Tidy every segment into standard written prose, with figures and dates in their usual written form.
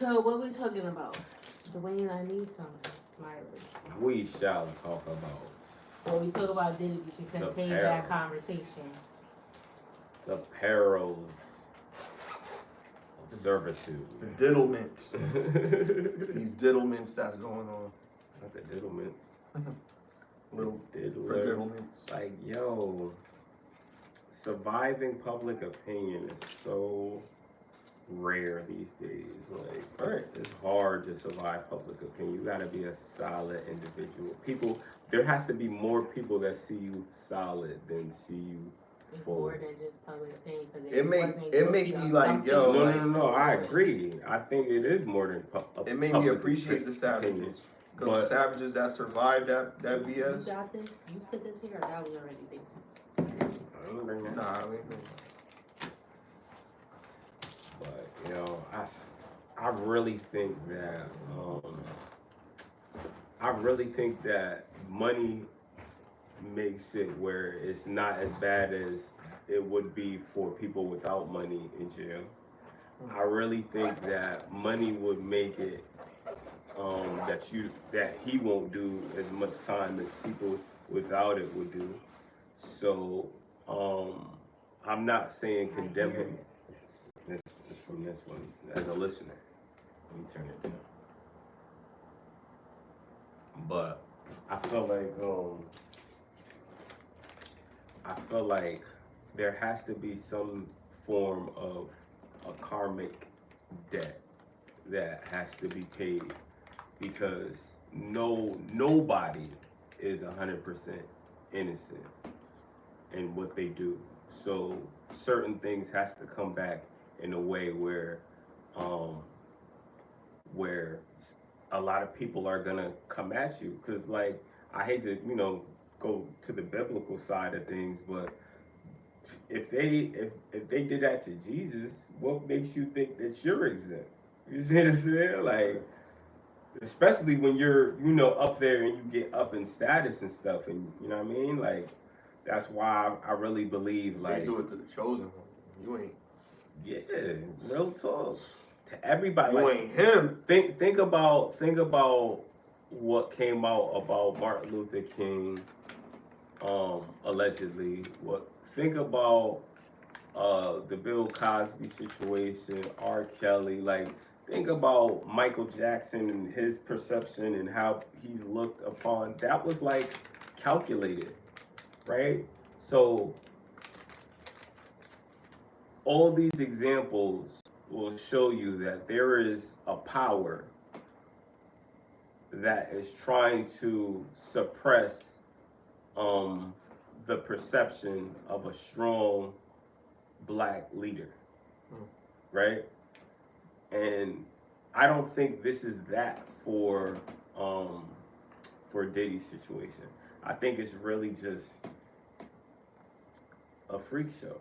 So what we talking about? Dwayne, I need something. Smiley. We shall talk about. Well, we talk about Diddy. We can continue that conversation. The perils of servitude. The diddlements. These diddlements that's going on. Not the diddlements. Little diddler. diddlements. Like, yo, surviving public opinion is so rare these days. Like, it's hard to survive public opinion. You gotta be a solid individual. There has to be more people that see you solid than see you it's full. More than just public opinion. It make me like, yo. No. I agree. I think it is more than it made me appreciate the savages. Because the savages that survived that BS. You got this? You put this here, or that was already there? I ain't bring that. Nah, I ain't bring that. But, you know, I really think that money makes it where it's not as bad as it would be for people without money in jail. I really think that money would make it that he won't do as much time as people without it would do. So I'm not saying condemn him. This is from this one as a listener. Let me turn it down. But I feel like there has to be some form of a karmic debt that has to be paid, because nobody is 100% innocent in what they do. So certain things has to come back in a way where a lot of people are gonna come at you, because like, I hate to go to the biblical side of things, but if they did that to Jesus, what makes you think that you're exempt? You see what I'm saying? Like, especially when you're up there and you get up in status and stuff, and you know what I mean? Like, that's why I really believe, like, they do it to the chosen one. You ain't. Yeah, real talk. To everybody, you like, ain't him. Think about what came out about Martin Luther King, allegedly. Think about the Bill Cosby situation, R. Kelly. Like, think about Michael Jackson and his perception and how he's looked upon. That was like calculated, right? So all these examples will show you that there is a power that is trying to suppress the perception of a strong black leader, right? And I don't think this is that for Diddy's situation. I think it's really just a freak show.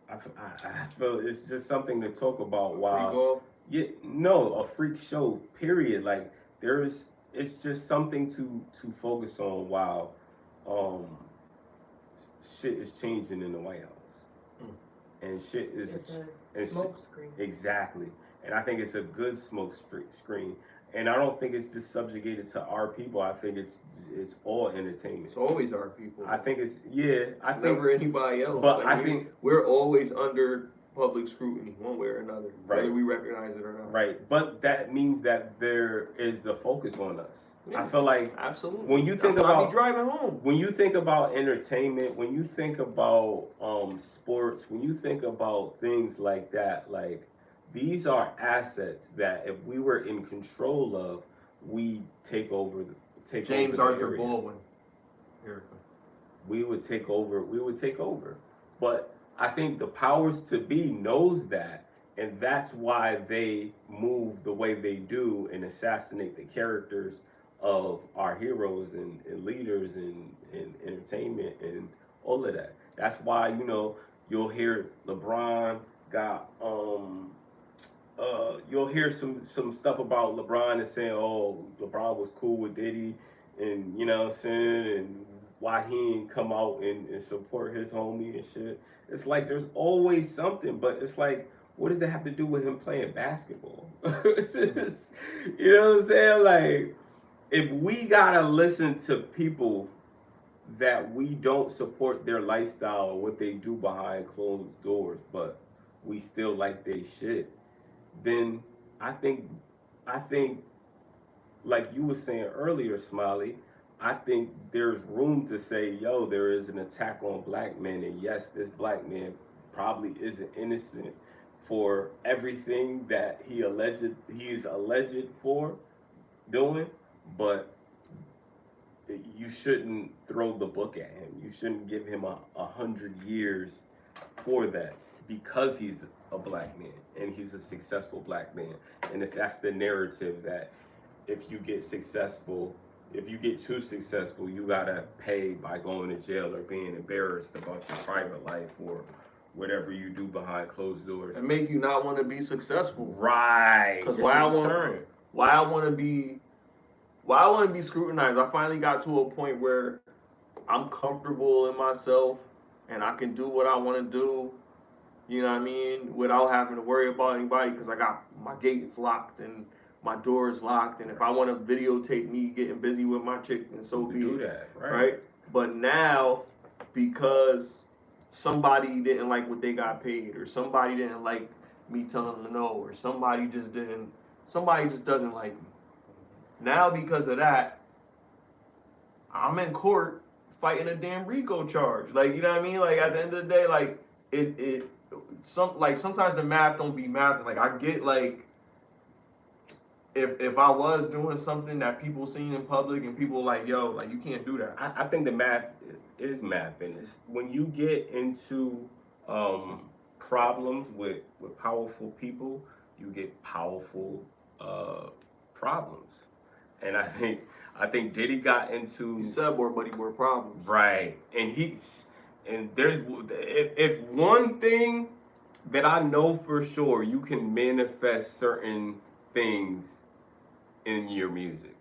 I feel it's just something to talk about. While a freak show. Period. Like, it's just something to focus on while shit is changing in the White House, and shit is a smoke screen. Exactly, and I think it's a good smoke screen. And I don't think it's just subjugated to our people. I think it's all entertainment. It's always our people. I think it's I think never anybody else. But like, I think we're always under public scrutiny, one way or another, right, whether we recognize it or not. Right, but that means that there is the focus on us. Yeah. I feel like absolutely. When you think about driving home, when you think about entertainment, when you think about sports, when you think about things like that, like, these are assets that if we were in control of, we take over. James Arthur Baldwin, Erika. We would take over. But I think the powers to be knows that, and that's why they move the way they do and assassinate the characters of our heroes and leaders and entertainment and all of that. That's why you'll hear LeBron got you'll hear some stuff about LeBron and saying, oh, LeBron was cool with Diddy, and you know what I'm saying, and why he ain't come out and support his homie and shit. It's like there's always something, but it's like, what does that have to do with him playing basketball? You know what I'm saying? Like, if we gotta listen to people that we don't support their lifestyle or what they do behind closed doors, but we still like they shit, then I think, like you were saying earlier, Smiley, I think there's room to say, yo, there is an attack on black men, and yes, this black man probably isn't innocent for everything that he is alleged for doing, but you shouldn't throw the book at him. You shouldn't give him 100 years for that, because he's a black man and he's a successful black man. And if that's the narrative, that if you get too successful, you gotta pay by going to jail or being embarrassed about your private life or whatever you do behind closed doors, and make you not want to be successful. right? Because why I want to be scrutinized. I finally got to a point where I'm comfortable in myself and I can do what I want to do. You know what I mean? Without having to worry about anybody, because I got my gates locked and my door is locked. And if I want to videotape me getting busy with my chick, then so be it. That, right? But now, because somebody didn't like what they got paid, or somebody didn't like me telling them no, or somebody just doesn't like me. Now, because of that, I'm in court fighting a damn RICO charge. Like, you know what I mean? Like, at the end of the day, like, sometimes the math don't be math. Like, I get, like, if I was doing something that people seen in public and people like, yo, like, you can't do that. I think the math is math, and it's when you get into problems with powerful people, you get powerful problems. And I think Diddy got into, He said more, but he more problems. right. And there's, if one thing that I know for sure, you can manifest certain things in your music,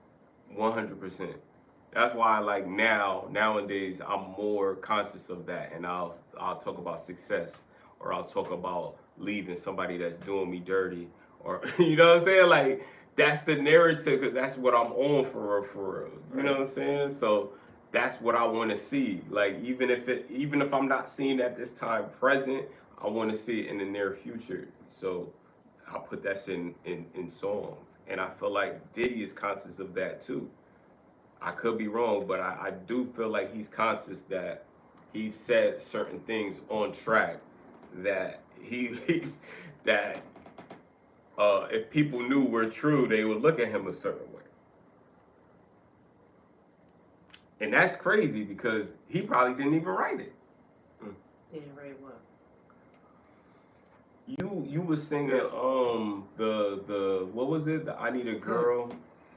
100%. That's why, like, nowadays I'm more conscious of that, and I'll talk about success, or I'll talk about leaving somebody that's doing me dirty, or you know what I'm saying? Like, that's the narrative, because that's what I'm on for real. You know what I'm saying? So that's what I want to see. Like, even if I'm not seeing at this time present, I want to see it in the near future. So I put that shit in songs, and I feel like Diddy is conscious of that too. I could be wrong, but I do feel like he's conscious that he said certain things on track that that if people knew were true, they would look at him a certain way. And that's crazy, because he probably didn't even write it. Didn't write what? You was singing the what was it? The I Need a Girl.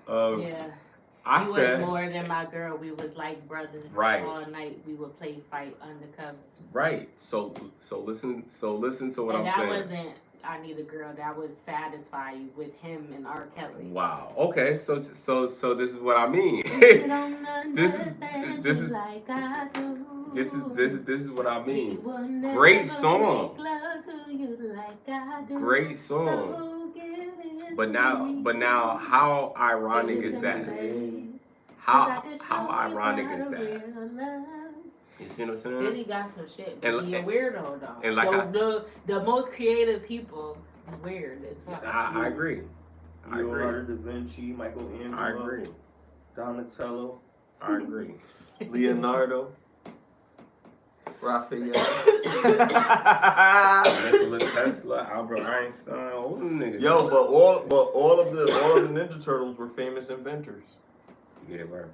Yeah. I he said was more than my girl. We was like brothers. Right. All night we would play fight undercover. Right. So listen to what I'm saying. And that wasn't I Need a Girl. That was Satisfy You with him and R. Kelly. Wow. Okay. So this is what I mean. You don't understand this is like I do. This is what I mean. He will never Great song. make love to you like I do. Great song. So give it But to now, me. how ironic is that? How ironic is that? You see what I'm saying? Diddy got some shit. And- He a weirdo though. and like the most creative people is weird as fuck. I agree. I agree. Leonardo da Vinci, Michelangelo. I agree. Donatello. I agree. Leonardo. Raphael. Nikola Tesla, Albert Einstein, all them niggas. Yo, but all of the Ninja Turtles were famous inventors. You get it right.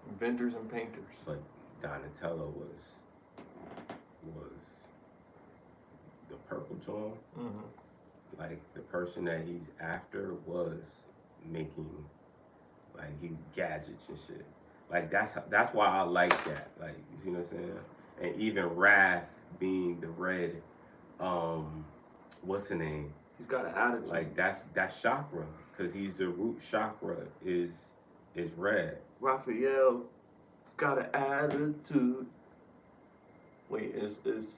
Inventors and painters. But Donatello was the purple John. Mm-hmm. Like, the person that he's after was making, like, gadgets and shit. Like, that's why I like that. Like, you see what I'm saying? And even Wrath being the red, what's the name? He's got an attitude. Like, that's chakra, because he's the root chakra is red. Raphael, he's got an attitude. Wait, is Teenage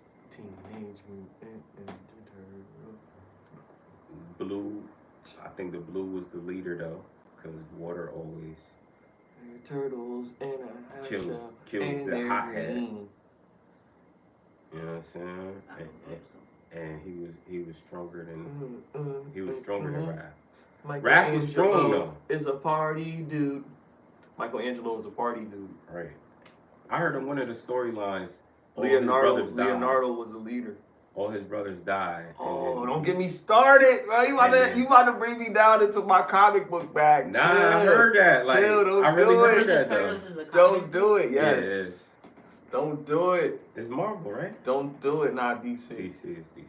Mutant Ninja I think the blue was the leader though, because water always Turtles and a kills and the they're hothead. green. You know what I'm saying? I don't know, so. And he was stronger than Mm-hmm. he was stronger than Raph. Michael Raph was strong though. Is a party dude. Michelangelo was a party dude. Right. I heard in one of the storylines, Leonardo was a leader. All his brothers died. Oh, don't get me started, bro. You about to bring me down into my comic book bag. Nah, I heard that. Like, don't I really do heard it. that though. Don't do it. Yeah, Yes. it is. Don't do it. It's Marvel, right? Don't do it. Not DC. DC is DC.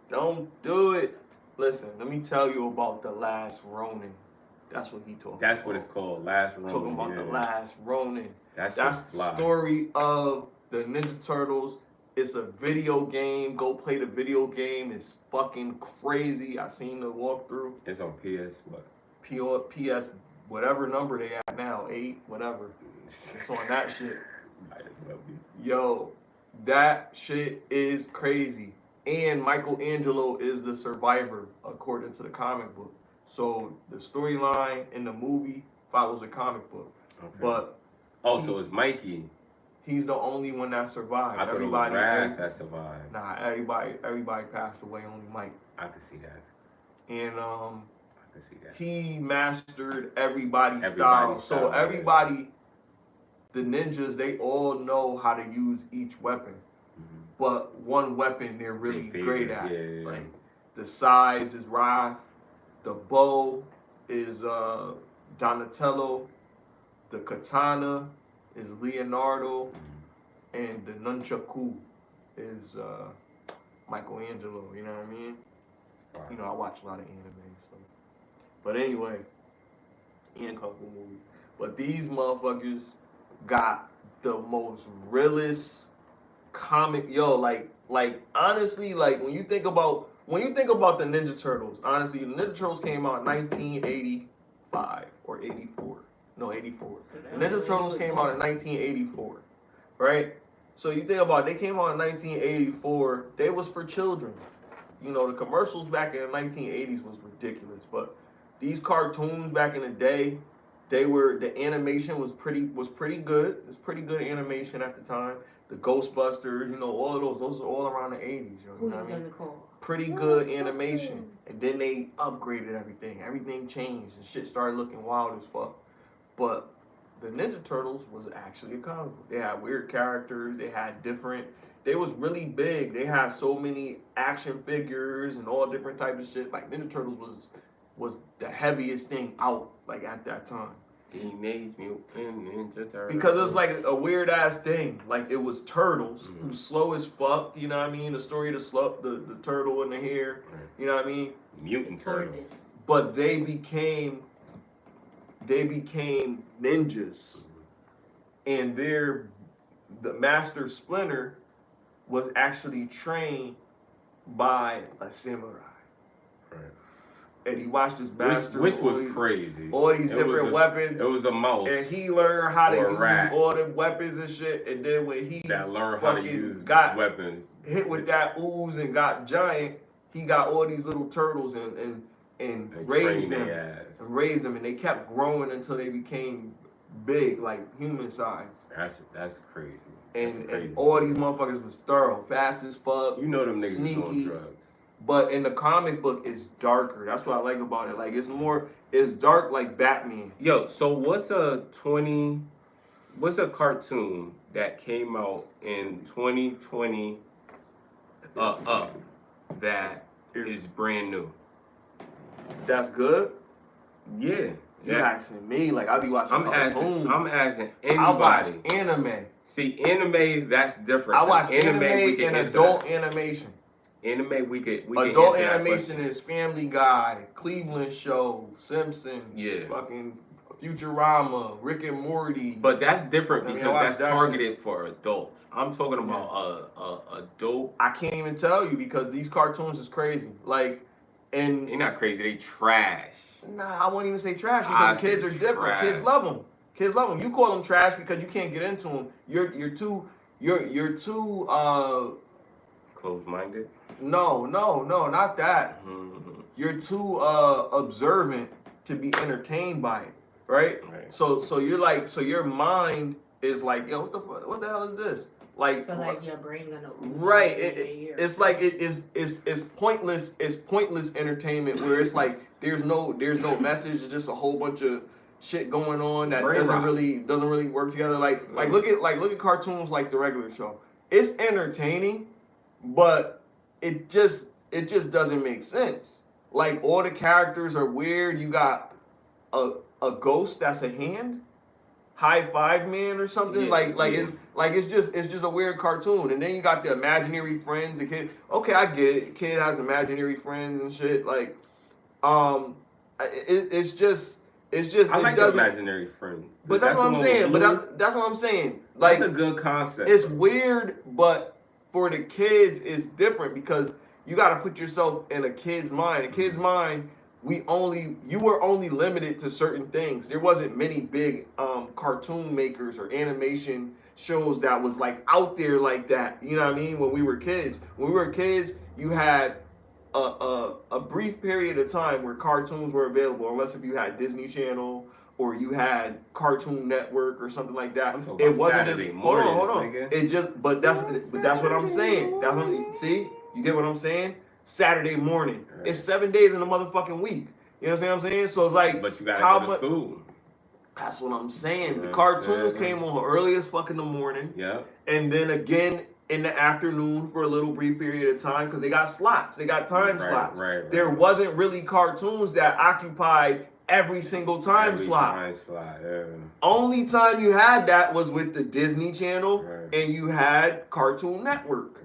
Don't do it. Listen, let me tell you about the last Ronin. That's what he talking about. That's what it's called. Last Ronin. Talking about the last Ronin. That's the story of the Ninja Turtles. It's a video game. Go play the video game. It's fucking crazy. I seen the walkthrough. It's on PS what? PS, whatever number they at now, 8, whatever. It's on that shit. Might as well be. Yo, that shit is crazy. And Michelangelo is the survivor, according to the comic book. So the storyline in the movie follows the comic book. Okay. But so it's Mikey. he's the only one that survived. I thought it was Raph that survived. Nah, everybody passed away, only Mike. I could see that. And I could see that. he mastered everybody's style. So everybody, the ninjas, they all know how to use each weapon. Mm-hmm. But one weapon they're really great at. Yeah. Like the size is Raph, the bow is Donatello, the katana is Leonardo, and the nunchaku is Michelangelo. You know what I mean? You know, I watch a lot of anime, so. But anyway, and kung fu movies. But these motherfuckers got the most realest comic. Yo, like honestly, like when you think about the Ninja Turtles, honestly, the Ninja Turtles came out in 1985 or 84. No, 84. The Ninja Turtles came out in 1984, right? So you think about it, they came out in 1984. They was for children. You know, the commercials back in the 1980s was ridiculous, but these cartoons back in the day, the animation was pretty good. It was pretty good animation at the time. The Ghostbusters, you know, all of those are all around the 80s. You know what I mean? Pretty good animation. And then they upgraded everything. Everything changed and shit started looking wild as fuck. But the Ninja Turtles was actually a comic book. They had weird characters. They was really big. They had so many action figures and all different types of shit. Like Ninja Turtles was the heaviest thing out, like at that time. Teenage Mutant Ninja Turtles. Because it was like a weird ass thing. Like it was turtles who slow as fuck. You know what I mean? The story of the turtle in the hair. You know what I mean? Mutant Turtles. But they became ninjas, and the Master Splinter was actually trained by a samurai. Right. And he watched his master, which was crazy. All these different weapons. It was a mouse. And he learned how to use rat. all the weapons and shit. And then when he learned how to use weapons, hit with that ooze and got giant, he got all these little turtles and raised them. And raised them, and they kept growing until they became big, like human size. That's crazy. And all these motherfuckers was thorough, fast as fuck. You know them niggas sneaky. on drugs. But in the comic book, it's darker. That's what I like about it. Like it's dark like Batman. Yo, so what's a cartoon that came out in 2020 that is brand new? That's good? Yeah. You asking me, like I be watching cartoons. I'm asking anybody. I watch anime. See, anime, that's different. I watch anime and adult animation. Anime, we can adult animation is Family Guy, Cleveland Show, Simpsons, fucking Futurama, Rick and Morty. But that's different because that's targeted for adults. I'm talking about adult. I can't even tell you because these cartoons is crazy. Like, and they're not crazy. They trash. Nah, I won't even say trash because kids are different. Trash. Kids love them. Kids love them. You call them trash because you can't get into them. You're too closed-minded. No, not that. Mm-hmm. observant to be entertained by it, right? So you're like, so your mind is like, yo, what the hell is this? Like, feel like your brain gonna right? It's like it's pointless. It's pointless entertainment where it's like there's no message. It's just a whole bunch of shit going on that doesn't really work together. Like look at cartoons like the regular show. It's entertaining, but it just doesn't make sense. Like all the characters are weird. You got a ghost that's a hand. High Five Man or something it's just a weird cartoon, and then you got the imaginary friends. The kid, okay, I get it. The kid has imaginary friends and shit. Like, it's just. I like the imaginary friends, but that's what I'm saying. But that's what I'm saying. Like, that's a good concept. It's weird, but for the kids, it's different because you got to put yourself in a kid's mind. A kid's mind. You were only limited to certain things. There wasn't many big cartoon makers or animation shows that was like out there like that. You know what I mean? When we were kids, you had a brief period of time where cartoons were available, unless if you had Disney Channel or you had Cartoon Network or something like that. It wasn't Saturday mornings, hold on. Nigga. It just, but that's what I'm saying. That's what, see, you get what I'm saying? Saturday morning. Right. It's 7 days in a motherfucking week. You know what I'm saying? So it's like, but you gotta go to school. That's what I'm saying. The cartoons came on early as fuck in the morning. Yeah. And then again in the afternoon for a little brief period of time because they got slots. They got time slots. Right. There wasn't really cartoons that occupied every single time slot. Yeah. Only time you had that was with the Disney Channel and you had Cartoon Network.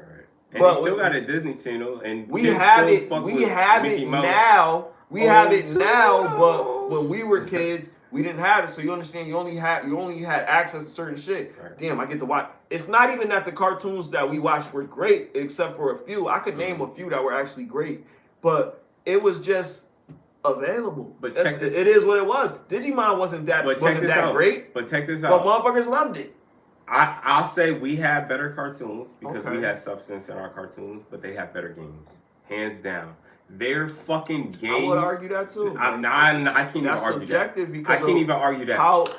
And but they still got a Disney Channel, and we have it. We have it now. We have it now, but when we were kids, we didn't have it. So you understand? You only had access to certain shit. Right. Damn, I get to watch. It's not even that the cartoons that we watched were great, except for a few. I could name a few that were actually great, but it was just available. But it is what it was. Digimon wasn't that great. But check this out. But motherfuckers loved it. I'll say we have better cartoons because we have substance in our cartoons, but they have better games, hands down. Their fucking games. I would argue that too. I can't even argue subjective that. Because I can't even argue that.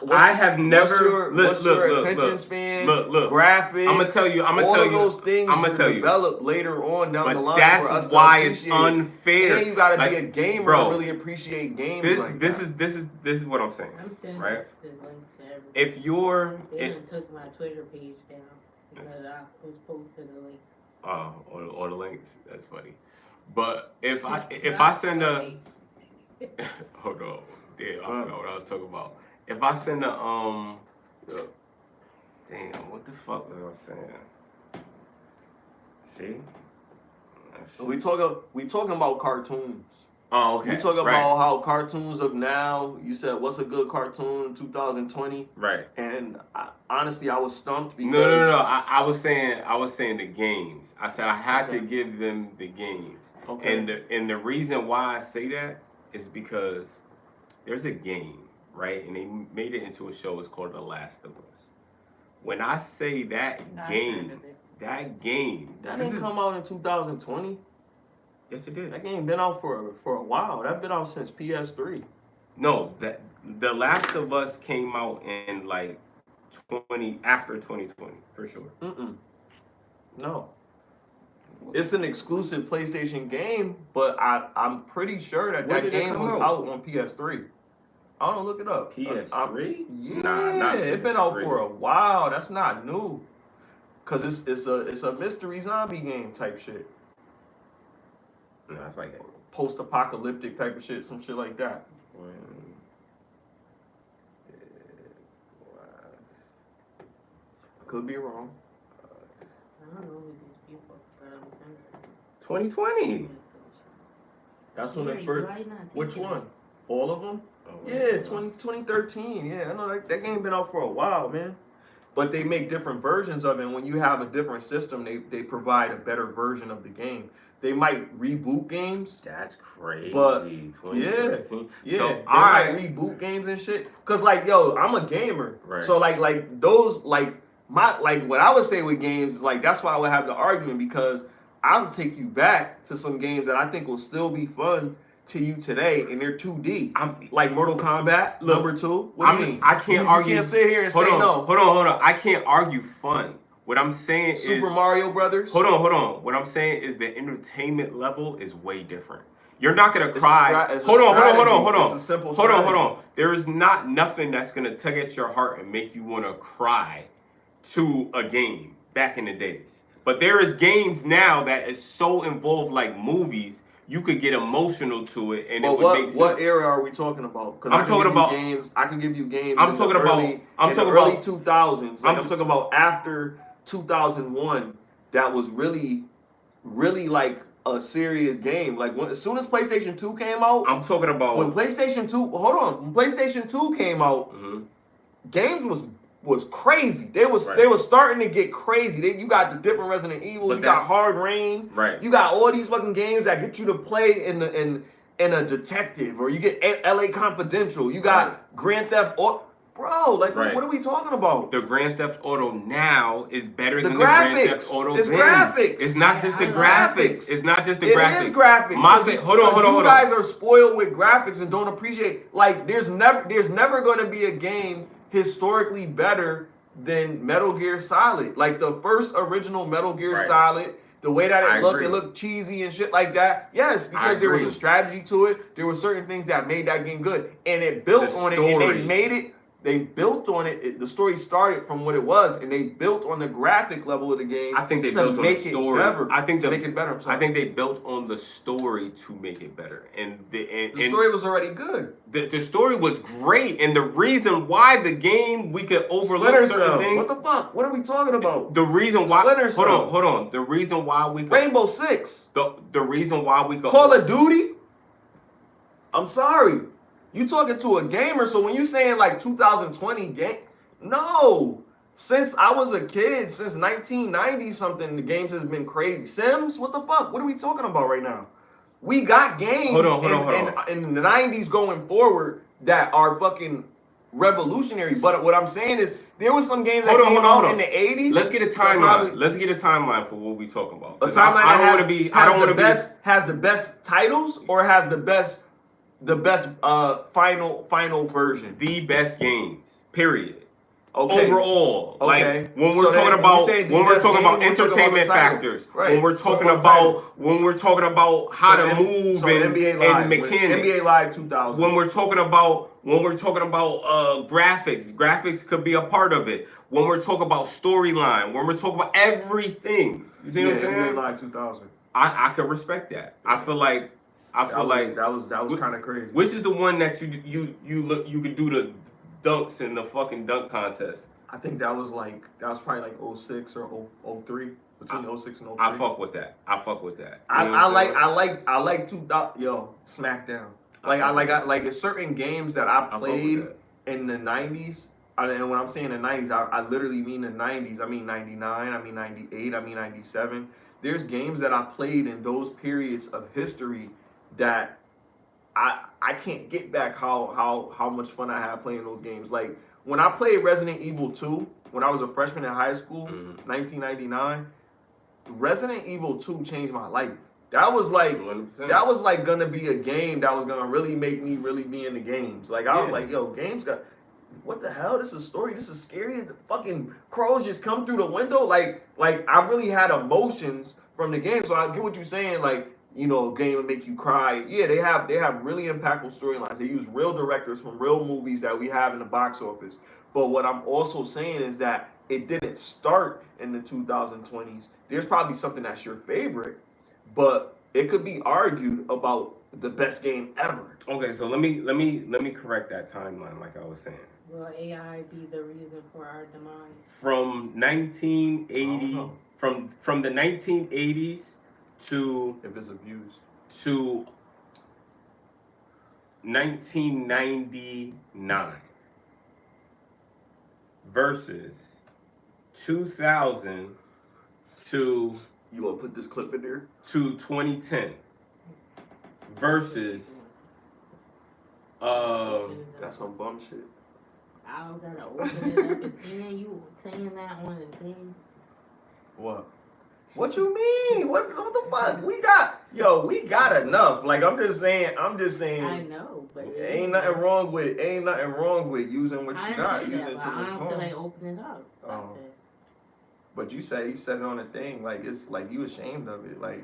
I have never what's your attention span, graphics. I'm gonna tell you. All of those things develop later on down the line. That's why it's unfair. And you gotta be a gamer to really appreciate games. This is what I'm saying. Right? If you're, took my Twitter page down because I was posting the link. Oh, or the links. That's funny. But if I send a hold on, damn, I forgot what I was talking about. If I send a damn, what the fuck was I saying? See, we talking about cartoons. Oh, okay. We talk about how cartoons of now. You said, "What's a good cartoon in 2020?" Right. And honestly, I was stumped because no. I was saying the games. I said I had to give them the games. Okay. And the reason why I say that is because there's a game, right? And they made it into a show. It's called The Last of Us. When I say that game didn't come out in 2020. Yes, it did. That game been out for a while. That been out since PS3. No, The Last of Us came out in like after 2020 for sure. No, it's an exclusive PlayStation game, but I'm pretty sure that game was out on PS3. I don't know, look it up. PS3? Yeah, it's been out for a while. That's not new, cause it's a mystery zombie game type shit. No, it's like post-apocalyptic type of shit, some shit like that. Could be wrong. I don't know who these people, but I'm saying 2020. That's when they first. Which one? All of them? Yeah, 2013. Yeah, I know that game been out for a while, man. But they make different versions of it. And when you have a different system, they provide a better version of the game. They might reboot games. That's crazy. But yeah. So they might reboot games and shit. Cause like, yo, I'm a gamer. Right. So like those what I would say with games is like that's why I would have the argument because I'll take you back to some games that I think will still be fun to you today, and they're 2D. I'm Like Mortal Kombat, Look, number 2. What do you mean? I can't argue. You can't sit here and say no. Hold on. I can't argue fun. What I'm saying is Super Mario Brothers. Hold on. What I'm saying is the entertainment level is way different. You're not gonna cry. Hold on. It's a simple hold on. There is nothing that's gonna tug at your heart and make you wanna cry to a game back in the days. But there is games now that is so involved, like movies, you could get emotional to it, and it would make sense. What era are we talking about? I'm talking about games. I can give you games. I'm talking about early 2000s. Like I'm talking about after 2001. That was really like a serious game. Like as soon as PlayStation 2 came out, I'm talking about when PlayStation 2. Hold on, when PlayStation 2 came out, games was crazy. They was starting to get crazy. You got the different Resident Evil. You got Hard Rain. Right. You got all these fucking games that get you to play in a detective, or you get LA Confidential. You got Grand Theft Auto. Bro, like what are we talking about? The Grand Theft Auto now is better than graphics. The Grand Theft Auto It's then. graphics. It's not just the graphics. It's not just the graphics. It is graphics. Hold on. You guys are spoiled with graphics and don't appreciate. Like there's never going to be a game historically better than Metal Gear Solid. Like the first original Metal Gear Solid. The way that it looked cheesy and shit like that. Yes, because there was a strategy to it. There were certain things that made that game good, and it built on it, and they made it. They built on it. The story started from what it was, and they built on the graphic level of the game. I think they built on the story. To make it better. I think they built on the story to make it better, and the story was already good. The story was great, and the reason why the game we could overlook certain things. What the fuck? What are we talking about? The reason why. Hold on. The reason why we could, Rainbow Six. The reason why we could Call of Duty. I'm sorry. You talking to a gamer, so when you saying like 2020 game, no. Since I was a kid, since 1990 something, the games has been crazy. Sims, what the fuck? What are we talking about right now? We got games hold on. In the 90s going forward that are fucking revolutionary. But what I'm saying is there was some games that came out in the 80s. Let's get a timeline. Let's get a timeline for what we talking about. A timeline that has the best titles or has the best final version. The best games. Period. Okay. Overall. Okay. Like when we're talking about entertainment factors. Right. When we're talking about how to move and mechanics. NBA Live 2000. When we're talking about graphics. Graphics could be a part of it. When we're talking about storyline, when we're talking about everything. You see what I'm saying? NBA Live 2000. I could respect that. I feel like that was kind of crazy. Which is the one that you could do the dunks in the fucking dunk contest? I think that was probably like 06 or 03, between 06 and 03. I fuck with that. I like 2000. Yo, SmackDown. Like it's certain games that I played in the 90s. And when I'm saying the 90s, I literally mean the 90s. I mean 99. I mean 98. I mean 97. There's games that I played in those periods of history that I can't get back how much fun I had playing those games. Like when I played Resident Evil 2 when I was a freshman in high school, 1999, Resident Evil 2 changed my life. That was like 100%. Gonna be a game that was gonna really make me really be in the games. Like I was like, yo, games got what the hell? This is a story. This is scary. The fucking crows just come through the window. Like I really had emotions from the game. So I get what you're saying. Like, you know, a game will make you cry. Yeah, they have really impactful storylines. They use real directors from real movies that we have in the box office. But what I'm also saying is that it didn't start in the 2020s. There's probably something that's your favorite, but it could be argued about the best game ever. Okay, so let me correct that timeline, like I was saying. Will AI be the reason for our demise? From 1980, from the 1980s to if it's abused to 1999 versus 2000 to you want to put this clip in there to 2010 versus that's some bum shit. I gotta open it up again. You saying that on the thing? What? What you mean? What the fuck? We got enough. Like I'm just saying. I know, but ain't nothing wrong with using what you got. Using that, it to I don't feel what's like opening up. That's it. But you said it on a thing, like it's like you ashamed of it, like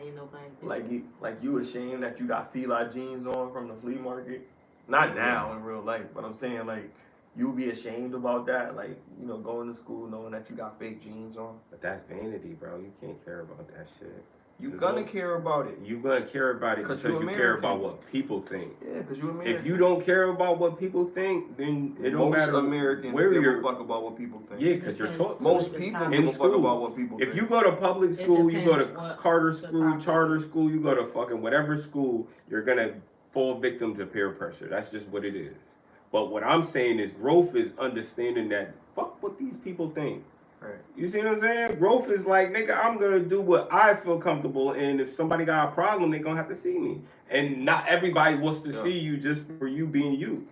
ain't nobody like you ashamed that you got fila jeans on from the flea market. Not now in real life, but I'm saying like you be ashamed about that, like going to school knowing that you got fake jeans on. But that's vanity, bro. You can't care about that shit. You're gonna care about it. You're gonna care about it because you care about what people think. Yeah, because you're American. If you don't care about what people think, then it don't matter. Most Americans give a fuck about what people think. Yeah, because you're taught. Most people give a fuck about what people think. If you go to public school, you go to Carter school, charter school, you go to fucking whatever school, you're gonna fall victim to peer pressure. That's just what it is. But what I'm saying is growth is understanding that fuck what these people think. Right. You see what I'm saying? Growth is like, nigga, I'm gonna do what I feel comfortable in. If somebody got a problem, they gonna have to see me. And not everybody wants to see you just for you being you.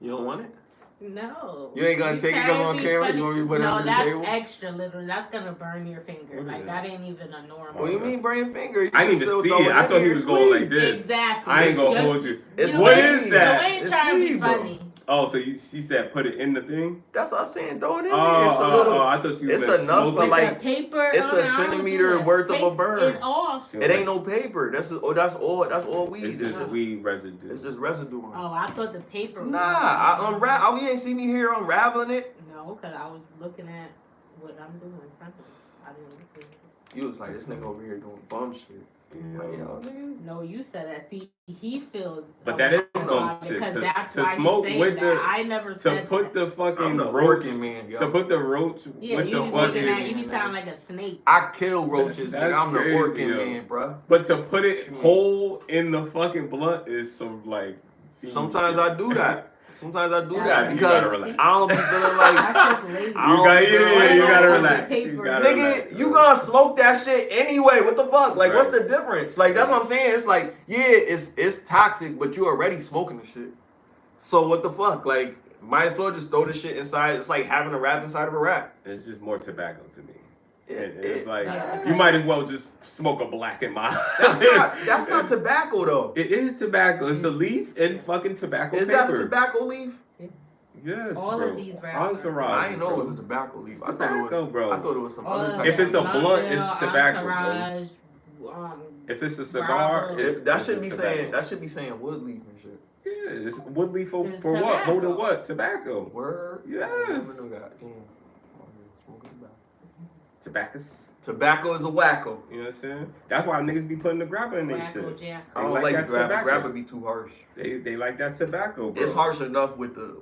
You don't want it? No. You ain't gonna take it on camera? You want me to put it under the table? No, that's extra, literally. That's gonna burn your finger. Like, that ain't even a normal. What do you mean burn your finger? I need to see it. I thought he was going like this. Exactly. I ain't gonna hold you. What is that? You ain't trying to be funny. Oh, so she said put it in the thing? That's what I'm saying. Throw it in there. I thought you. It's enough for like paper. It's a centimeter worth of a burn. It off. It ain't no paper. That's all weed. It's just weed residue. It's just residue. Oh, I thought the paper. Nah, you ain't see me here unraveling it. No, because I was looking at what I'm doing in front of me. I didn't look at it. You was like, this nigga over here doing bum shit. No, you said that. See, he feels. But that is dumb shit. Because that's why smoke he's with that. I never said to put the fucking I'm the roach, working man, yo. To put the roach with the fucking. You be sounding like a snake. I kill roaches, nigga. I'm the working man, bro. But to put it whole in the fucking blunt is some like. Sometimes I do that. Sometimes I do that you because gotta relax. I don't be feeling like you gotta relax. Nigga, you gonna smoke that shit anyway. What the fuck? Like, what's the difference? Like, that's what I'm saying. It's like, yeah, it's toxic, but you already smoking the shit. So what the fuck? Like, might as well just throw the shit inside. It's like having a wrap inside of a wrap. It's just more tobacco to me. It's like you might as well just smoke a black and mild. That's not tobacco though. It is tobacco. It's a leaf and fucking tobacco. Is that a tobacco leaf? Yes, all bro. of these rappers. I didn't know it was a tobacco leaf. I thought it was some other type. If it's a blunt, it's tobacco. If it's a cigar, that should be saying wood leaf and shit. Yeah, it's wood leaf for what? Holding what? Tobacco. Word. Yes. Tobacco is a wacko. You know what I'm saying? That's why niggas be putting the grabber in their shit. I don't like that grabber. Grabber be too harsh. They like that tobacco, bro. It's harsh enough with the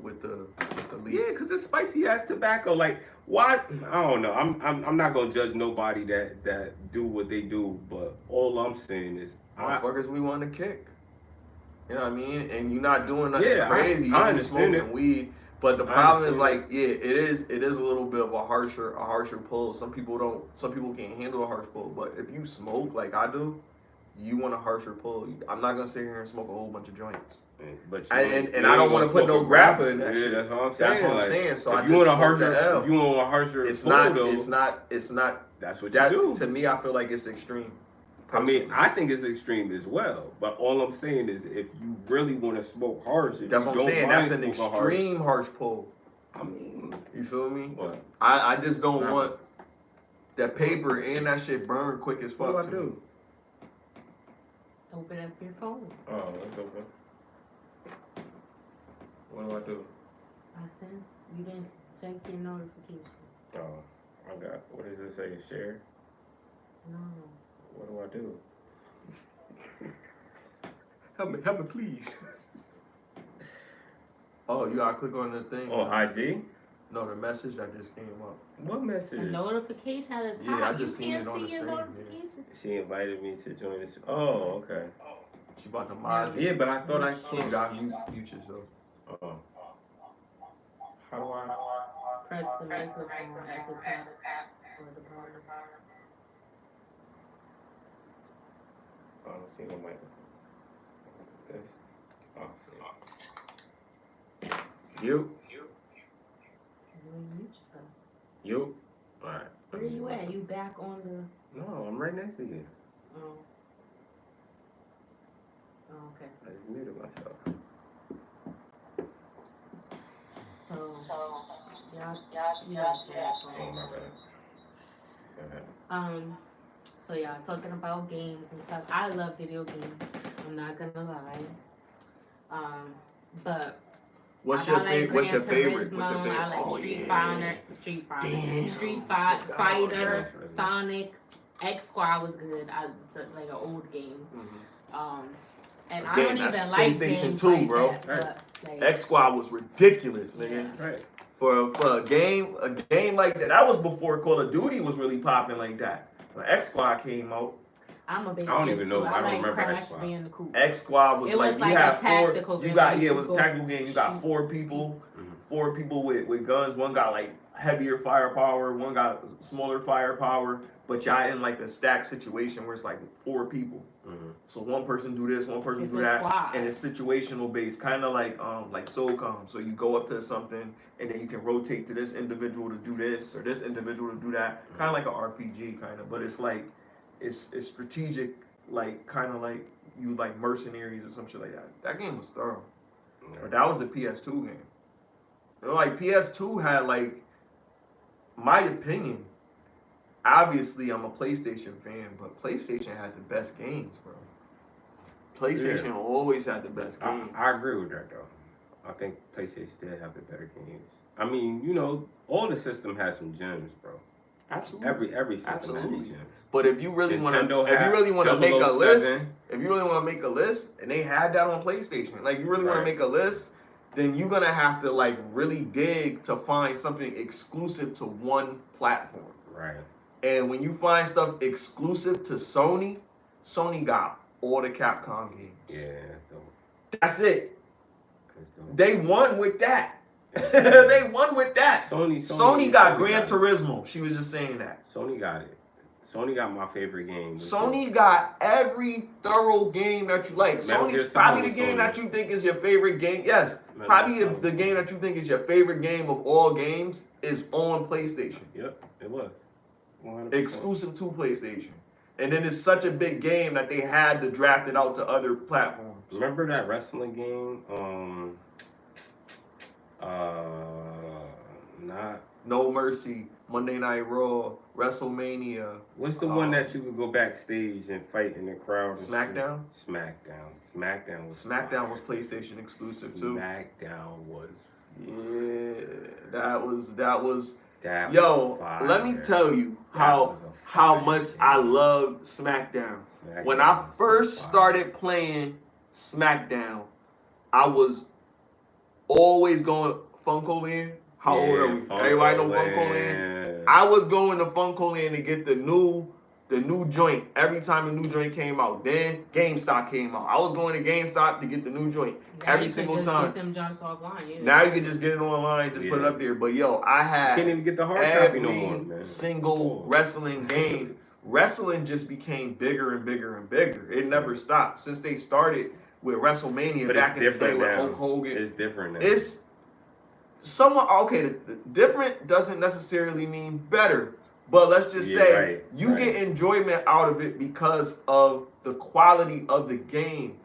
leaf. Yeah, cause it's spicy ass tobacco. Like why? I don't know. I'm not gonna judge nobody that do what they do, but all I'm saying is motherfuckers we want to kick. You know what I mean? And you're not doing nothing crazy. You're just smoking weed. But the problem is like, it is a little bit of a harsher pull. Some people can't handle a harsh pull. But if you smoke like I do, you want a harsher pull. I'm not gonna sit here and smoke a whole bunch of joints. But and I don't want to put no grappa in that shit. That's what I'm saying. That's what I'm saying. So if you want a harsher, it's not. That's what you do. To me, I feel like it's extreme. I mean, I think it's extreme as well. But all I'm saying is, if you really want to smoke harsh, that's what I'm saying. That's an extreme harsh pull. I mean, you feel me? What? I just don't want that paper and that shit burn quick as fuck. What do I do? Open up your phone. Oh, it's open. What do I do? I said you didn't check your notification. Oh, I got. What does it say? Share? No. What do I do? help me, please. Oh, you gotta click on the thing. On IG? No, the message that just came up. What message? A notification at the top. Yeah, I just seen it on the screen. She invited me to join this. Oh, okay. She about to mod you. Yeah, but I thought I can't. You got mute yourself. Oh. How do I? Press the microphone at the top or the bottom. I don't see no microphone. This. Oh, see. You. Alright. There you you at? You back on the? No, I'm right next to you. Oh. Oh, okay. I just muted myself. So, y'all, Oh my bad. Go ahead. So y'all talking about games and stuff. I love video games. I'm not gonna lie. But What's I your like favorite? What's your Gran favorite? Turismo, What's your favorite? I like Oh, Street yeah. Fighter, Damn. Fighter, That's really Sonic, X Squad was good. It's like an old game. Mhm. And I Again, don't that's even like PlayStation games 2, like bro. that. But, like, X Squad was ridiculous, nigga. Yeah. Right. For a game like that, that was before Call of Duty was really popping like that. When X Squad came out, I'm a big I don't kid even know. too. I don't like remember Crash X Squad. Bandicoot. X Squad was It like was you like had a tactical four. You game, got like it you was a go tactical game. You got shoot. 4 people, Mhm. 4 people with guns. One got like heavier firepower. One got smaller firepower. But y'all in like a stack situation where it's like 4 people. Mhm. So one person do this, one person It's do a that, squad. and it's situational based, kind of like SOCOM. So you go up to something, and then you can rotate to this individual to do this or this individual to do that, kind of like an RPG, kind of. But it's like it's strategic, like kind of like you like mercenaries or some shit like that. That game was thorough, but that was a PS2 game. You know, like PS2 had like, my opinion. Obviously, I'm a PlayStation fan, but PlayStation had the best games, bro. PlayStation always had the best games. I agree with that though. I think PlayStation did have the better games. I mean, you know, all the system has some gems, bro. Absolutely. Every system has Absolutely. gems. But if you really want to, Nintendo if you had really want to make a list, 007. if you really want to make a list, and they had that on PlayStation, like you really want to Right. make a list, then you're gonna have to like really dig to find something exclusive to one platform. Right. And when you find stuff exclusive to Sony, Sony got all the Capcom games. Yeah, dope. That's it. That's dope. They won with that. They won with that. Sony got Gran Turismo. She was just saying that. Sony got it. Sony got my favorite game. Sony got every thorough game that you like. Sony, probably the game that you think is your favorite game. Yes, probably the game that you think is your favorite game of all games is on PlayStation. Yep, it was. 100%. Exclusive to PlayStation. And then it's such a big game that they had to draft it out to other platforms. Remember that wrestling game? Not No Mercy, Monday Night Raw, WrestleMania. What's the one that you could go backstage and fight in the crowd? SmackDown? SmackDown was PlayStation exclusive too. SmackDown was. Yeah, that was. That Yo, was let me tell you how much I love SmackDown. When I first started playing SmackDown, I was always going Funko Land. How old are we? Everybody know Funko Land? I was going to Funko Land to get the new joint every time a new joint came out. Then GameStop came out. I was going to GameStop to get the new joint every single time. Get them joints offline, yeah. Now you can just get it online, just put it up there. But yo, I had can't even get the hard copy no more, man. Every single wrestling game. Wrestling just became bigger and bigger and bigger. It never stopped since they started with WrestleMania but back in the day with now. Hulk Hogan. It's different now. It's somewhat okay. The different doesn't necessarily mean better. But let's just say you get enjoyment out of it because of the quality of the game.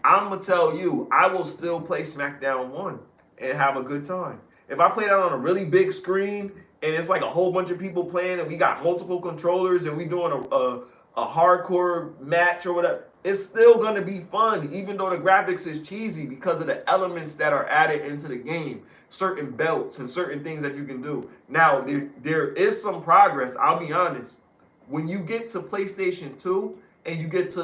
I'm going to tell you, I will still play SmackDown 1 and have a good time. If I play that on a really big screen and it's like a whole bunch of people playing and we got multiple controllers and we doing a hardcore match or whatever, it's still going to be fun, even though the graphics is cheesy because of the elements that are added into the game. Certain belts and certain things that you can do. Now, there is some progress, I'll be honest. When you get to PlayStation 2 and you get to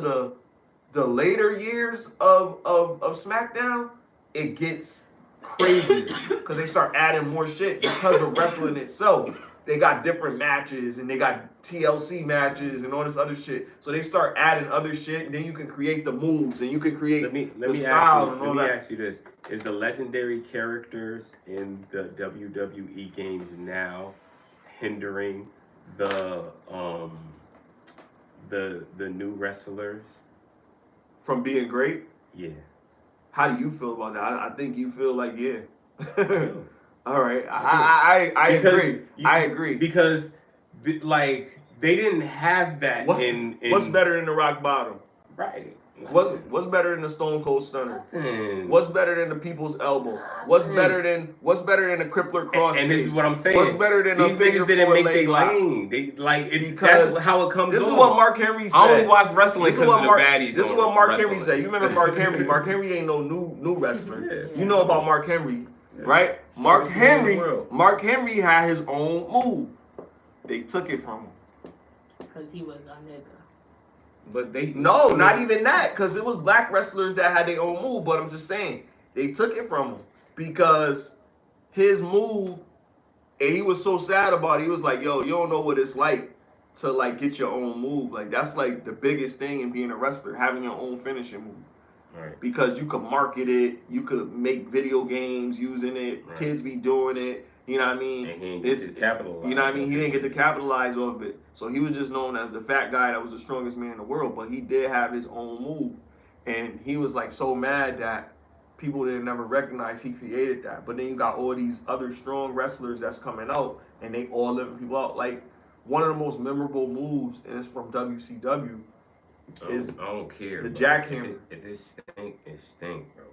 the later years of SmackDown, it gets crazy because they start adding more shit because of wrestling itself. They got different matches and they got TLC matches and all this other shit. So they start adding other shit, and then you can create the moves and you can create the styles and all that. Let me ask you this. Is the legendary characters in the WWE games now hindering the new wrestlers from being great? Yeah. How do you feel about that? I think you feel like, yeah. All right. I agree. I agree. Because like they didn't have that in what's better than the rock bottom? Right. What's better than the Stone Cold Stunner? Nothing. What's better than the People's Elbow? What's better than the Crippler Crossface? And this is what I'm saying. What's better than these niggas didn't make their lock? lane? They that's how it comes. This is what Mark Henry said. I only watch wrestling because of the baddies. This is what Mark Henry said. You remember Mark Henry? Mark Henry ain't no new wrestler. Yeah. You know about Mark Henry, right? Mark Henry had his own move. They took it from him. Because he was a nigga. But not even that, because it was black wrestlers that had their own move. But I'm just saying, they took it from him because his move, and he was so sad about it. He was like, yo, you don't know what it's like to like get your own move. Like that's like the biggest thing in being a wrestler, having your own finishing move. Right. Because you could market it, you could make video games using it, right. Kids be doing it. You know what I mean? And he didn't get to capitalize. You know what I mean? He didn't get to capitalize off it. So he was just known as the fat guy that was the strongest man in the world. But he did have his own move. And he was like so mad that people didn't never recognize he created that. But then you got all these other strong wrestlers that's coming out and they all living people out. Like one of the most memorable moves, and it's from WCW, is I don't care. The bro. jackhammer. If it stink, it stink, bro.